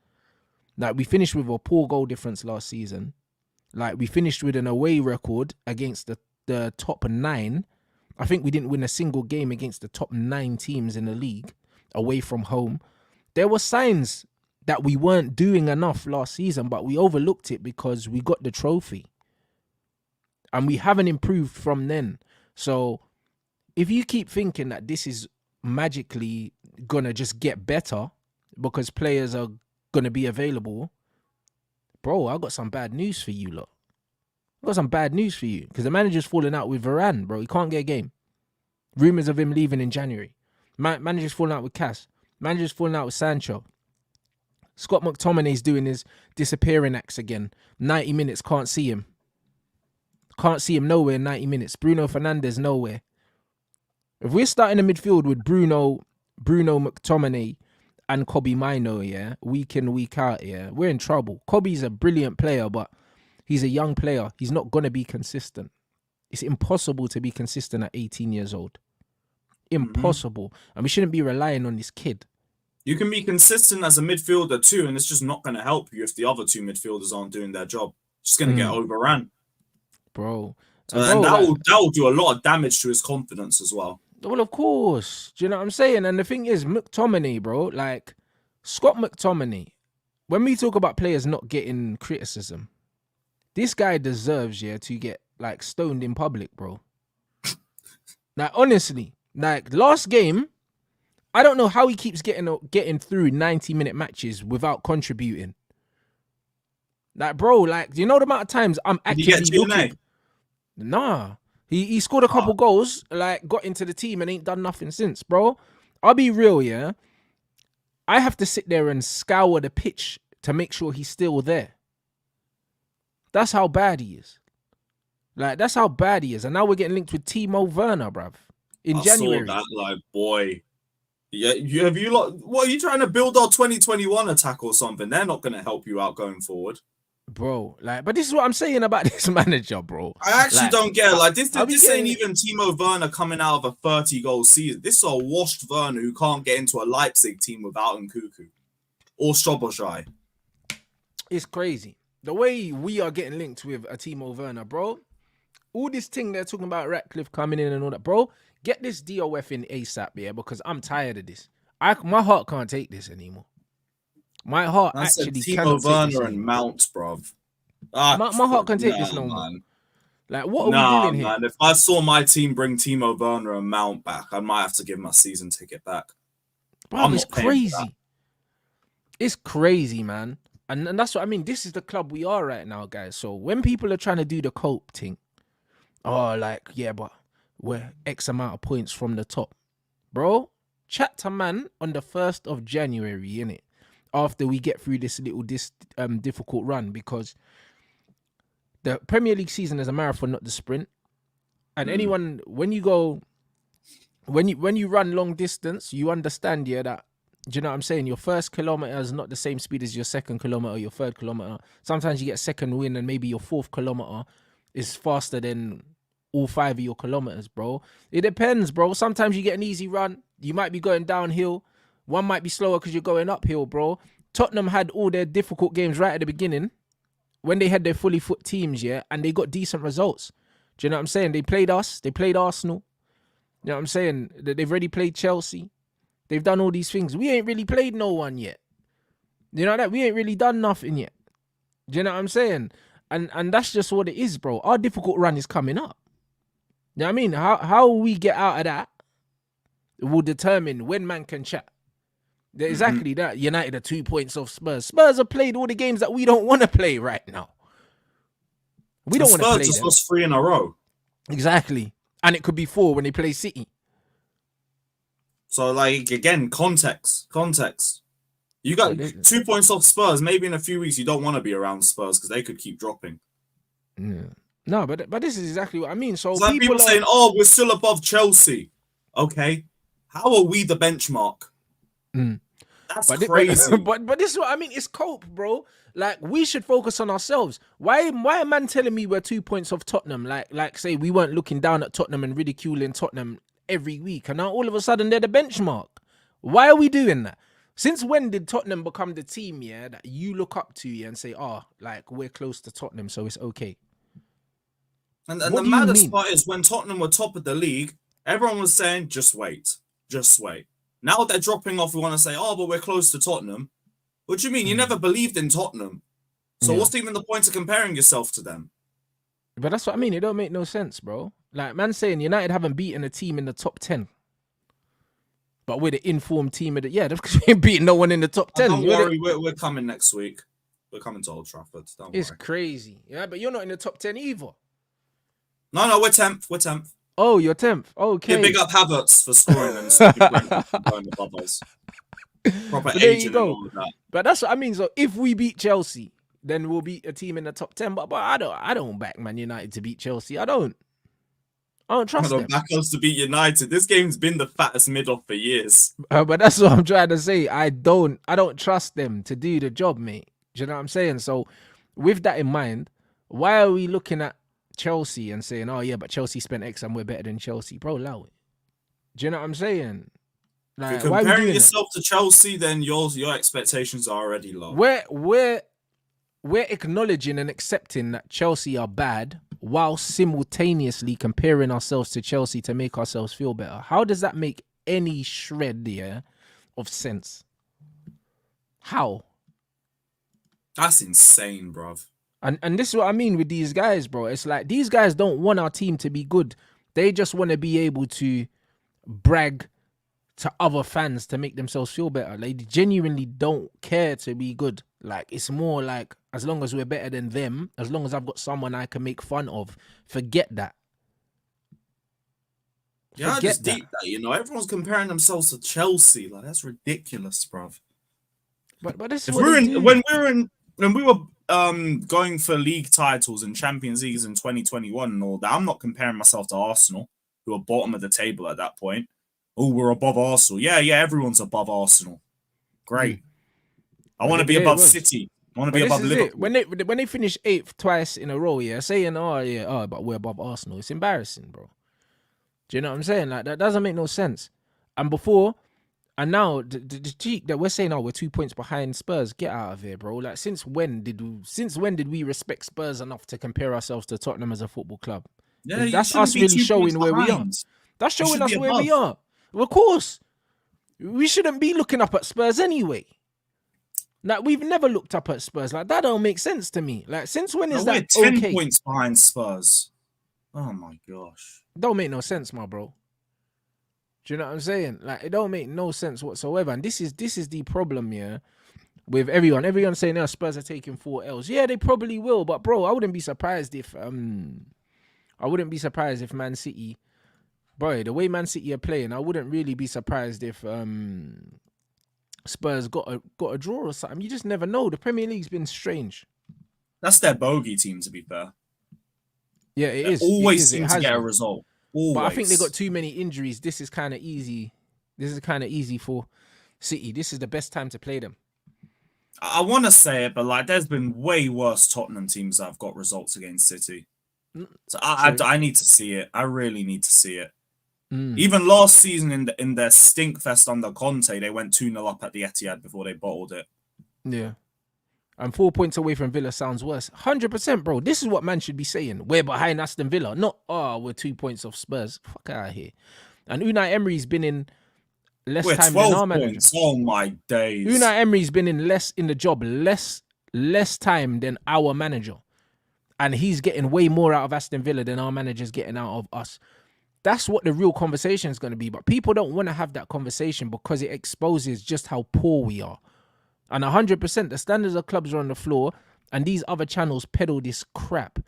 Like, we finished with a poor goal difference last season. Like, we finished with an away record against the top 9. I think we didn't win a single game against the top 9 teams in the league away from home. There were signs that we weren't doing enough last season, but we overlooked it because we got the trophy. And we haven't improved from then. So if you keep thinking that this is magically going to just get better because players are going to be available, bro, I got some bad news for you lot. I got some bad news for you because the manager's falling out with Varane, bro. He can't get a game. Rumours of him leaving in January. Manager's falling out with Cass. Manager's falling out with Sancho. Scott McTominay's doing his disappearing acts again. 90 minutes, can't see him. Can't see him nowhere in 90 minutes. Bruno Fernandez, nowhere. If we're starting a midfield with Bruno McTominay and Kobe Mino, yeah, week in, week out, yeah, we're in trouble. Kobe's a brilliant player, but he's a young player. He's not going to be consistent. It's impossible to be consistent at 18 years old. Impossible. And we shouldn't be relying on this kid. You can be consistent as a midfielder too, and it's just not going to help you if the other 2 midfielders aren't doing their job. Just going to get overrun. Bro. And that will do a lot of damage to his confidence as well. Well, of course. Do you know what I'm saying? And the thing is, McTominay, bro, like Scott McTominay, when we talk about players not getting criticism, this guy deserves, yeah, to get like stoned in public, bro. Like, honestly, like last game, I don't know how he keeps getting through 90-minute matches without contributing. Like, bro, like, you know the amount of times I'm actually looking. Nah. He scored a couple goals, like got into the team and ain't done nothing since, bro. I'll be real, yeah. I have to sit there and scour the pitch to make sure he's still there. That's how bad he is. Like, that's how bad he is. And now we're getting linked with Timo Werner, bruv. In January. I saw that, like, boy. Yeah, what are you trying to build our 2021 attack or something? They're not going to help you out going forward. Bro, like, but this is what I'm saying about this manager, bro. I actually don't get it. Like, this ain't even it. Timo Werner coming out of a 30-goal season. This is a washed Werner who can't get into a Leipzig team without Nkuku or Szoboszlai. It's crazy. The way we are getting linked with a Timo Werner, bro. All this thing they're talking about Ratcliffe coming in and all that, bro. Get this DOF in ASAP, yeah, because I'm tired of this. My heart can't take this anymore. My heart actually cannot take this Werner and Mount, bruv. My heart can't take this no more. Like, what are we doing here? Man, if I saw my team bring Timo Werner and Mount back, I might have to give my season ticket back. Bro, it's crazy. It's crazy, man. And that's what I mean. This is the club we are right now, guys. So when people are trying to do the cope thing, like, yeah, but we're X amount of points from the top. Bro, chat to man on the 1st of January, innit? After we get through this difficult run, because the Premier League season is a marathon, not the sprint. And anyone, when you run long distance, you understand, yeah, that, do you know what I'm saying? Your first kilometer is not the same speed as your second kilometer, or your third kilometer. Sometimes you get a second win and maybe your fourth kilometer is faster than all 5 of your kilometers, bro. It depends, bro. Sometimes you get an easy run. You might be going downhill. One might be slower because you're going uphill, bro. Tottenham had all their difficult games right at the beginning when they had their fully foot teams, yeah, and they got decent results. Do you know what I'm saying? They played us. They played Arsenal. You know what I'm saying? They've already played Chelsea. They've done all these things. We ain't really played no one yet. You know that? We ain't really done nothing yet. Do you know what I'm saying? And that's just what it is, bro. Our difficult run is coming up. You know what I mean? How we get out of that will determine when man can chat. Exactly that. United are 2 points off Spurs. Spurs have played all the games that we don't want to play right now. We don't want to play Spurs just them. lost 3 in a row. Exactly. And it could be 4 when they play City. So, like, again, context. You got 2 points off Spurs. Maybe in a few weeks you don't want to be around Spurs because they could keep dropping. Yeah. No, but this is exactly what I mean. So it's like people saying, "Oh, we're still above Chelsea." Okay, how are we the benchmark? That's crazy. But this is what I mean. It's cope, bro. Like, we should focus on ourselves. Why are man telling me we're 2 points off Tottenham? Like say we weren't looking down at Tottenham and ridiculing Tottenham every week, and now all of a sudden they're the benchmark. Why are we doing that? Since when did Tottenham become the team, yeah, that you look up to, yeah, and say, like, we're close to Tottenham, so it's okay? And the maddest part is when Tottenham were top of the league, everyone was saying, just wait. Now they're dropping off, we want to say, but we're close to Tottenham. What do you mean? You never believed in Tottenham. So what's even the point of comparing yourself to them? But that's what I mean. It don't make no sense, bro. Like, man saying United haven't beaten a team in the top 10. But we're the informed team of the... Yeah, because we ain't beating no one in the top 10. Don't worry, we're coming next week. We're coming to Old Trafford. It's crazy. Yeah, but you're not in the top 10 either. No, we're 10th. Oh, you're 10th. Okay. Yeah, big up Havertz for scoring and going above us. Proper agent and all of that. But that's what I mean. So if we beat Chelsea, then we'll beat a team in the top 10. But I don't back Man United to beat Chelsea. I don't trust them. Back us to beat United. This game's been the fattest mid-off for years. But that's what I'm trying to say. I don't trust them to do the job, mate. Do you know what I'm saying? So with that in mind, why are we looking at Chelsea and saying, oh yeah, but Chelsea spent X and we're better than Chelsea? Bro, allow it. Do you know what I'm saying? Like, if you're comparing yourself to Chelsea, then your expectations are already low. We're acknowledging and accepting that Chelsea are bad while simultaneously comparing ourselves to Chelsea to make ourselves feel better. How does that make any shred there of sense? How? That's insane, bruv. And this is what I mean with these guys, bro. It's like these guys don't want our team to be good. They just want to be able to brag to other fans to make themselves feel better. They genuinely don't care to be good. Like, it's more like, as long as we're better than them, as long as I've got someone I can make fun of, forget that. Yeah, I Forget just that. deep that. Everyone's comparing themselves to Chelsea. Like that's ridiculous, bruv. But this is If what we're they in do. when we were going for league titles and Champions Leagues in 2021 and all that, I'm not comparing myself to Arsenal, who are bottom of the table at that point. Oh, we're above Arsenal. Yeah, everyone's above Arsenal. Great. I want to be There it above was. City. I want to But be this above is it. Liverpool. When they finish 8th twice in a row, yeah, saying, but we're above Arsenal. It's embarrassing, bro. Do you know what I'm saying? Like that doesn't make no sense. And before and now the cheek that we're saying, oh, we're 2 points behind Spurs. Get out of here, bro. Like since when did we respect Spurs enough to compare ourselves to Tottenham as a football club? Yeah, you That's shouldn't us be really 2 points showing where we are. behind. That's You showing should be us where we above. are. Well, of course, we shouldn't be looking up at Spurs anyway. Like we've never looked up at Spurs. Like that don't make sense to me. Like since when No, is we're that 10 okay? points behind Spurs. Oh my gosh. Don't make no sense, my bro. Do you know what I'm saying? Like it don't make no sense whatsoever. And this is the problem, yeah, with everyone. Everyone's saying, Spurs are taking 4 L's. Yeah, they probably will, but bro, I wouldn't be surprised if Man City, boy, the way Man City are playing, I wouldn't really be surprised if Spurs got a draw or something. You just never know. The Premier League's been strange. That's their bogey team, to be fair. Yeah, it They is. always It seem to has get a been. result. Always. But I think they got too many injuries. This is kind of easy. For City. This is the best time to play them. I want to say it, but like, there's been way worse Tottenham teams that have got results against City. So I need to see it. I really need to see it. Even last season in their stink fest under Conte, they went 2-0 up at the Etihad before they bottled it. Yeah. And 4 points away from Villa sounds worse. 100%, bro. This is what man should be saying. We're behind Aston Villa. Not, we're 2 points off Spurs. Fuck out of here. And Unai Emery's been in less time than our manager. Points. Oh my days. Unai Emery's been in the job less time than our manager. And he's getting way more out of Aston Villa than our manager's getting out of us. That's what the real conversation is going to be. But people don't want to have that conversation because it exposes just how poor we are. And 100%, the standards of clubs are on the floor, and these other channels peddle this crap.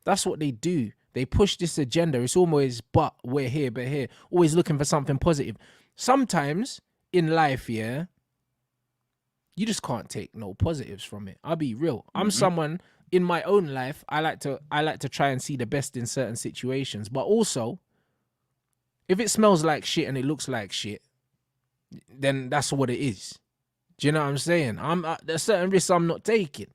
That's what they do. They push this agenda. It's always, but we're here, always looking for something positive. Sometimes in life, yeah, you just can't take no positives from it. I'll be real. I'm someone in my own life. I like to try and see the best in certain situations, but also, if it smells like shit and it looks like shit, then that's what it is. Do you know what I'm saying? There's certain risks I'm not taking.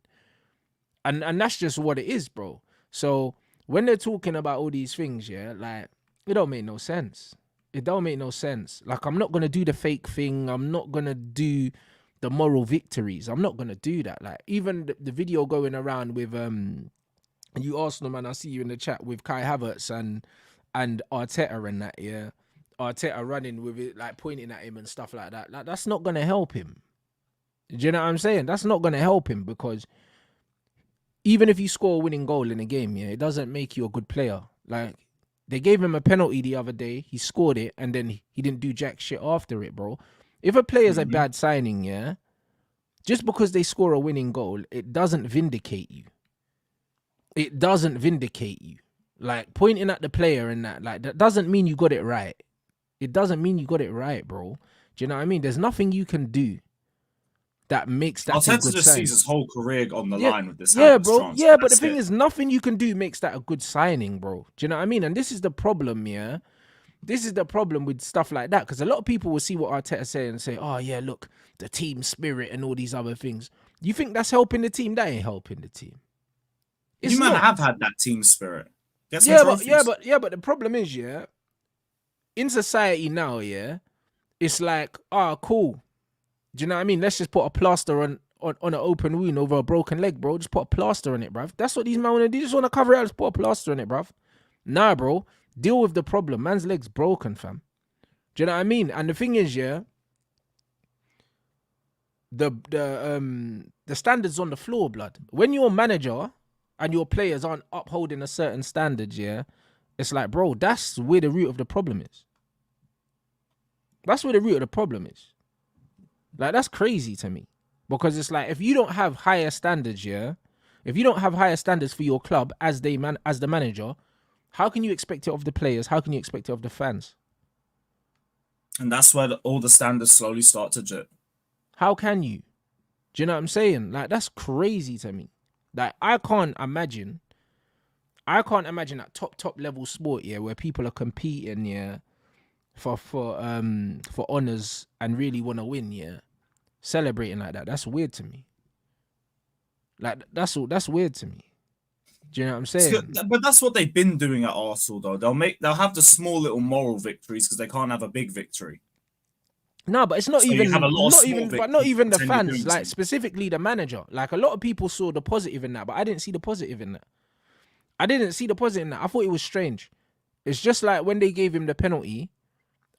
And that's just what it is, bro. So when they're talking about all these things, yeah, like, it don't make no sense. It don't make no sense. Like, I'm not going to do the fake thing. I'm not going to do the moral victories. I'm not going to do that. Like, even the video going around with, you Arsenal, man, I see you in the chat with Kai Havertz and Arteta and that, yeah. Arteta running with it, like, pointing at him and stuff like that. Like, that's not going to help him. Do you know what I'm saying? That's not going to help him because even if you score a winning goal in a game, yeah, it doesn't make you a good player. Like, they gave him a penalty the other day. He scored it, and then he didn't do jack shit after it, bro. If a player's a bad signing, yeah, just because they score a winning goal, it doesn't vindicate you. It doesn't vindicate you. Like, pointing at the player and that doesn't mean you got it right. It doesn't mean you got it right, bro. Do you know what I mean? There's nothing you can do that makes that a good Arteta just sign. sees his whole career on the line with this. Yeah, bro. Transfer. Yeah, but the thing is, nothing you can do makes that a good signing, bro. Do you know what I mean? And this is the problem, yeah. This is the problem with stuff like that, because a lot of people will see what Arteta say and say, "Oh yeah, look, the team spirit and all these other things." You think that's helping the team? That ain't helping the team. You might have had that team spirit. But the problem is, yeah, in society now, yeah, it's like, cool. Do you know what I mean? Let's just put a plaster on an open wound over a broken leg, bro. Just put a plaster on it, bruv. That's what these men want to do. Just want to cover it up. Just put a plaster on it, bruv. Nah, bro. Deal with the problem. Man's leg's broken, fam. Do you know what I mean? And the thing is, yeah, the standards on the floor, blood. When your manager and your players aren't upholding a certain standard, yeah, it's like, bro, that's where the root of the problem is. That's where the root of the problem is. Like, that's crazy to me. Because it's like, if you don't have higher standards, yeah, if you don't have higher standards for your club as the manager, how can you expect it of the players? How can you expect it of the fans? And that's where all the standards slowly start to dip. How can you? Do you know what I'm saying? Like, that's crazy to me. Like, I can't imagine that top level sport, yeah, where people are competing, yeah, for honors and really want to win, yeah, celebrating like that. That's weird to me. Like, that's weird to me. Do you know what I'm saying? But that's what they've been doing at Arsenal, though. They'll have the small little moral victories because they can't have a big victory. No, but it's not So even you have a lot of not small even but victories not even the pretend you're fans, doing like something. specifically the manager. Like, a lot of people saw the positive in that, but I didn't see the positive in that. I didn't see the positive in that. I thought it was strange. It's just like when they gave him the penalty,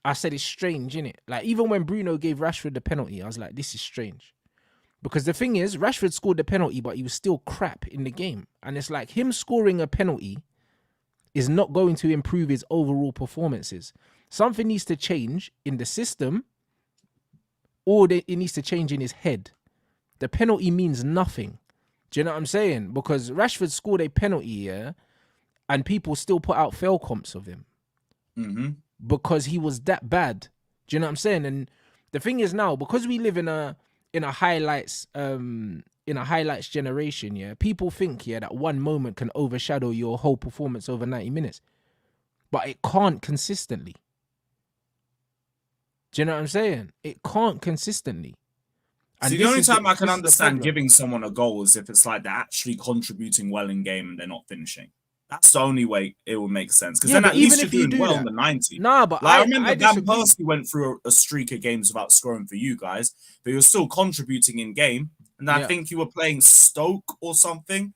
I said it's strange, innit? Like, even when Bruno gave Rashford the penalty, I was like, this is strange. Because the thing is, Rashford scored the penalty, but he was still crap in the game. And it's like, him scoring a penalty is not going to improve his overall performances. Something needs to change in the system, or it needs to change in his head. The penalty means nothing. Do you know what I'm saying? Because Rashford scored a penalty, yeah, and people still put out fail comps of him because he was that bad. Do you know what I'm saying? And the thing is now, because we live in a highlights generation, yeah, people think, yeah, that one moment can overshadow your whole performance over 90 minutes. But it can't consistently. Do you know what I'm saying? It can't consistently. And See, the only time I can this is the understand problem. giving someone a goal is if it's like they're actually contributing well in game and they're not finishing. That's the only way it will make sense. Because Yeah, then but at even least you're if you doing do well that, in the 90. nah, but Like I I remember Van disagree. Persie went through a streak of games without scoring for you guys, but he was still contributing in game. And I Yeah. think you were playing Stoke or something,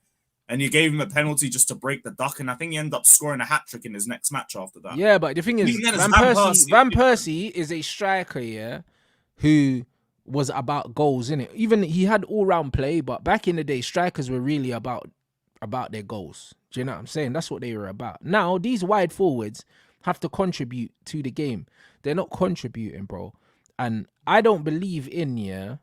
and you gave him a penalty just to break the duck. And I think he ended up scoring a hat trick in his next match after that. Yeah, but the thing is, Even then, it's Van Van Persie, Persie. Van Persie is a striker, yeah, who was about goals, innit? Even he had all-round play, but back in the day, strikers were really about their goals. Do you know what I'm saying? That's what they were about. Now, these wide forwards have to contribute to the game. They're not contributing, bro. And I don't believe in, yeah,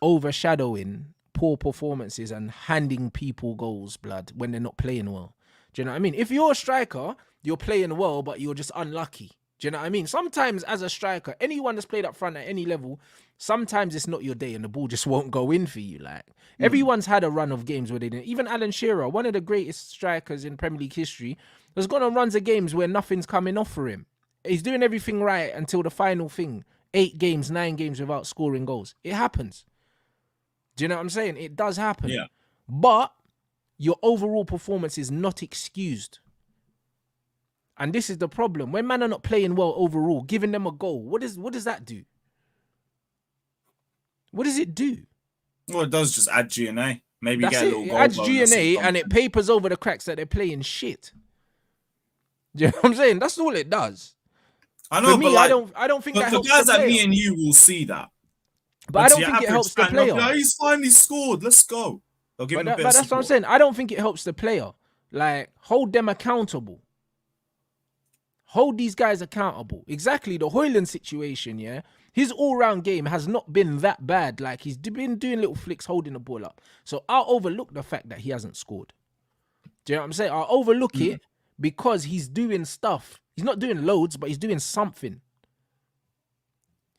overshadowing poor performances and handing people goals, blood, when they're not playing well. Do you know what I mean? If you're a striker, you're playing well, but you're just unlucky. Do you know what I mean? Sometimes as a striker, anyone that's played up front at any level, sometimes it's not your day and the ball just won't go in for you. Like, everyone's had a run of games where they didn't. Even Alan Shearer, one of the greatest strikers in Premier League history, has gone on runs of games where nothing's coming off for him. He's doing everything right until the final thing. 8 games, 9 games without scoring goals. It happens. Do you know what I'm saying? It does happen. Yeah. But your overall performance is not excused. And this is the problem. When men are not playing well overall, giving them a goal, what does that do? What does it do? Well, it does just add G&A. Maybe That's get a it. little It goal adds bonus or G&A and it something. papers over the cracks that they're playing shit. Do you know what I'm saying? That's all it does. I know, For me, but like, I don't think that for helps guys the like player. me and you will see that. But I to don't your think it average helps the fan, they'll be player. like, he's finally scored. Let's go. They'll give him a bit But of that's what I'm support. saying. I don't think it helps the player. Like, hold them accountable. Hold these guys accountable. Exactly. The Højlund situation, yeah? His all-round game has not been that bad. Like, he's been doing little flicks, holding the ball up. So I'll overlook the fact that he hasn't scored. Do you know what I'm saying? I'll overlook it because he's doing stuff. He's not doing loads, but he's doing something.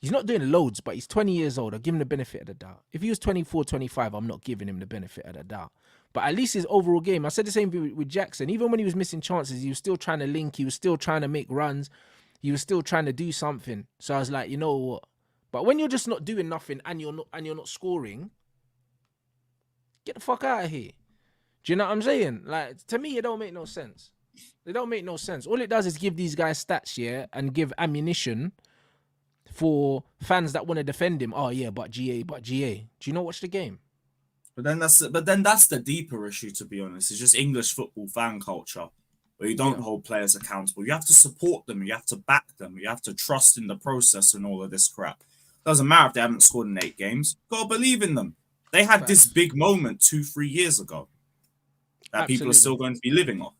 He's not doing loads, but he's 20 years old. I'll give him the benefit of the doubt. If he was 24, 25, I'm not giving him the benefit of the doubt. But at least his overall game, I said the same thing with Jackson. Even when he was missing chances, he was still trying to link. He was still trying to make runs. He was still trying to do something. So I was like, you know what? But when you're just not doing nothing and you're not scoring, get the fuck out of here. Do you know what I'm saying? Like, to me, it don't make no sense. It don't make no sense. All it does is give these guys stats, yeah, and give ammunition for fans that want to defend him. Oh yeah, but GA. Do you not watch the game? But then that's the deeper issue, to be honest. It's just English football fan culture where you don't hold players accountable. You have to support them. You have to back them. You have to trust in the process and all of this crap. Doesn't matter if they haven't scored in 8 games. Gotta believe in them. They had this big moment 2-3 years ago that people are still going to be living off.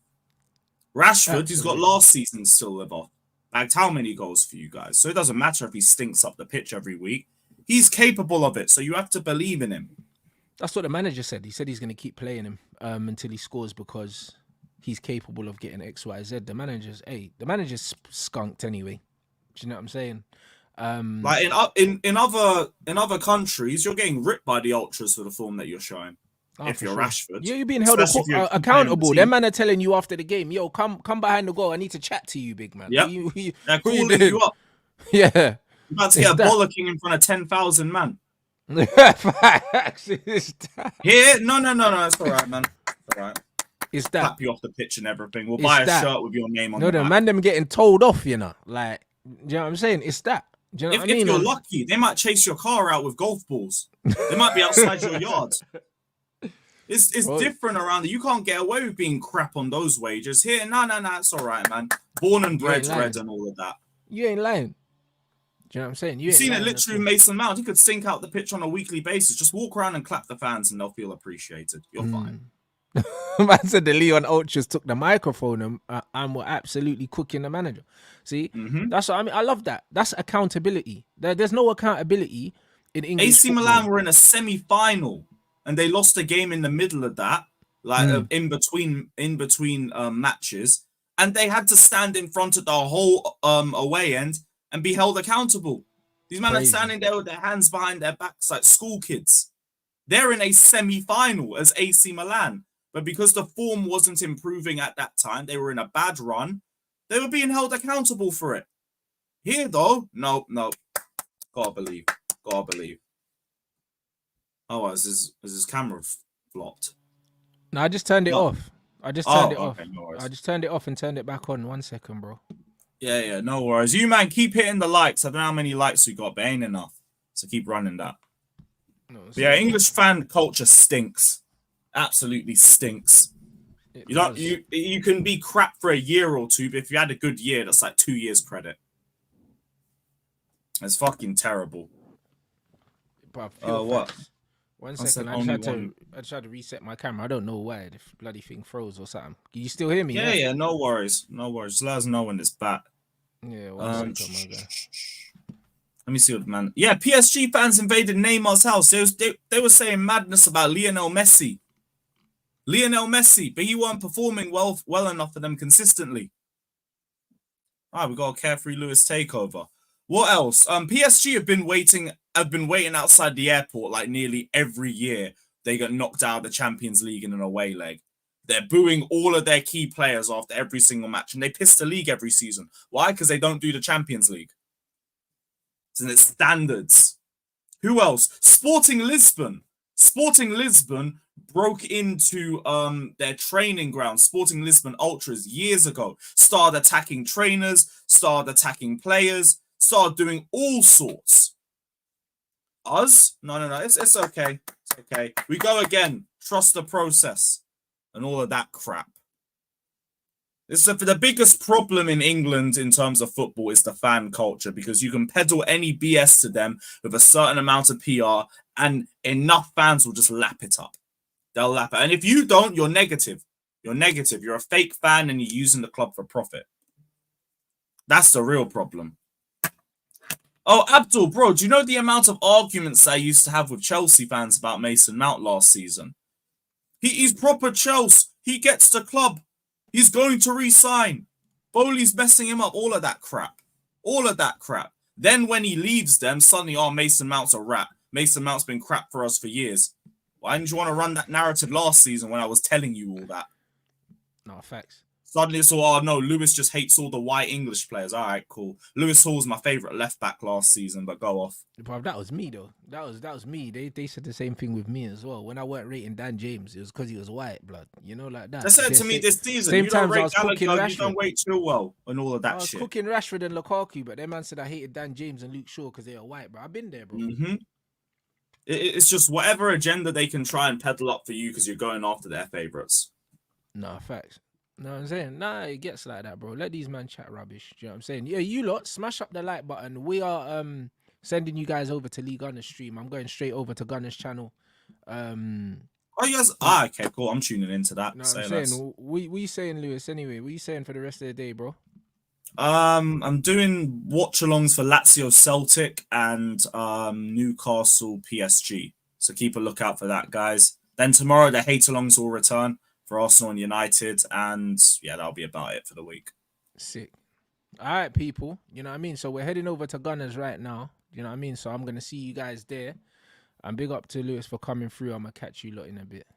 Rashford, who's got last season to still live off, bagged how many goals for you guys? So it doesn't matter if he stinks up the pitch every week. He's capable of it, so you have to believe in him. That's what the manager said. He said he's going to keep playing him until he scores because he's capable of getting X, Y, Z. The manager's skunked anyway. Do you know what I'm saying? Like in other countries, you're getting ripped by the ultras for the form that you're showing. If for you're sure. Rashford, You're being held especially if you're playing on accountable. the Them team. man are telling you after the game, yo, come behind the goal. I need to chat to you, big man. Yep. They're Who calling doing? you up. Yeah. You're about to It's get a that. bollocking in front of 10,000 man. Facts. It's that. Here, no. It's all right, man. It's all right. It's that. Clap you off the pitch and everything. We'll It's buy a that. shirt with your name on No, the the back. man them getting told off, you know. Like, do you know what I'm saying? It's that. Do you know what I mean? If you're lucky, they might chase your car out with golf balls. They might be outside your yard. It's different around there. You can't get away with being crap on those wages. Here, no, it's all right, man. Born and bred red and all of that. You ain't lying. Do you know what I'm saying? You've seen it literally in Mason Mount. He could sink out the pitch on a weekly basis. Just walk around and clap the fans and they'll feel appreciated. You're fine. Man said the Leon Ultras took the microphone and were absolutely cooking the manager. See, that's what I mean. I love that. That's accountability. There's no accountability in English AC football. Milan were in a semi-final and they lost a game in the middle of that, like in between matches, and they had to stand in front of the whole away end and be held accountable. These men are standing there with their hands behind their backs like school kids. They're in a semi-final as AC Milan. But because the form wasn't improving at that time, they were in a bad run, they were being held accountable for it. Here, though, no. Gotta believe. Oh, is his camera flopped? No, I just turned it off. I just turned it off. No worries. I just turned it off and turned it back on. 1 second, bro. Yeah, no worries. You, man, keep hitting the likes. I don't know how many likes we got, but ain't enough. So keep running that. No, yeah, English fan culture stinks. Absolutely stinks. You can be crap for a year or two, but if you had a good year, that's like 2 years credit. It's fucking terrible. What? 1 second. I tried to reset my camera. I don't know why the bloody thing froze or something. Can you still hear me? Yeah. No worries. Just let us know when it's back. Yeah. 1 second, my guy. Let me see what man. Yeah, PSG fans invaded Neymar's house. They were saying madness about Lionel Messi, but he weren't performing well enough for them consistently. All right, we got a Carefree Lewis takeover. What else? PSG have been waiting outside the airport like nearly every year. They got knocked out of the Champions League in an away leg. They're booing all of their key players after every single match, and they piss the league every season. Why? Because they don't do the Champions League. It's in its standards. Who else? Sporting Lisbon broke into their training ground, Sporting Lisbon Ultras, years ago. Started attacking trainers, started attacking players, started doing all sorts. Us? No. It's okay. It's okay. We go again. Trust the process and all of that crap. The biggest problem in England in terms of football is the fan culture, because you can peddle any BS to them with a certain amount of PR and enough fans will just lap it up. They'll lap it. And if you don't, you're negative. You're a fake fan and you're using the club for profit. That's the real problem. Oh, Abdul, bro, do you know the amount of arguments I used to have with Chelsea fans about Mason Mount last season? He's proper Chelsea. He gets the club. He's going to re-sign. Bowley's messing him up. All of that crap. Then when he leaves them, suddenly, Mason Mount's a rat. Mason Mount's been crap for us for years. Why didn't you want to run that narrative last season when I was telling you all that? No, facts. Suddenly it's all, Lewis just hates all the white English players. All right, cool. Lewis Hall's my favourite left-back last season, but go off. Bro, that was me, though. That was me. They said the same thing with me as well. When I weren't rating Dan James, it was because he was white, blood. You know, like that. They said to me this season, you don't rate Gallagher, you don't rate Chilwell, and all of that shit. I was cooking Rashford and Lukaku, but their man said I hated Dan James and Luke Shaw because they are white, bro. I've been there, bro. Mm-hmm. It's just whatever agenda they can try and peddle up for you because you're going after their favourites. Nah, facts. No, I'm saying, it gets like that, bro. Let these men chat rubbish. Do you know what I'm saying? Yeah, you lot, smash up the like button. We are sending you guys over to Lee Gunner's stream. I'm going straight over to Gunner's channel. Yes. Okay, cool. I'm tuning into that. No, I'm saying, we saying, Lewis, anyway? What are you saying for the rest of the day, bro? I'm doing watch-alongs for Lazio Celtic and Newcastle PSG. So keep a lookout for that, guys. Then tomorrow, the hate-alongs will return for Arsenal and United, and yeah, that'll be about it for the week. Sick. All right, people. You know what I mean? So we're heading over to Gunners right now. You know what I mean? So I'm going to see you guys there. And big up to Lewis for coming through. I'm going to catch you lot in a bit.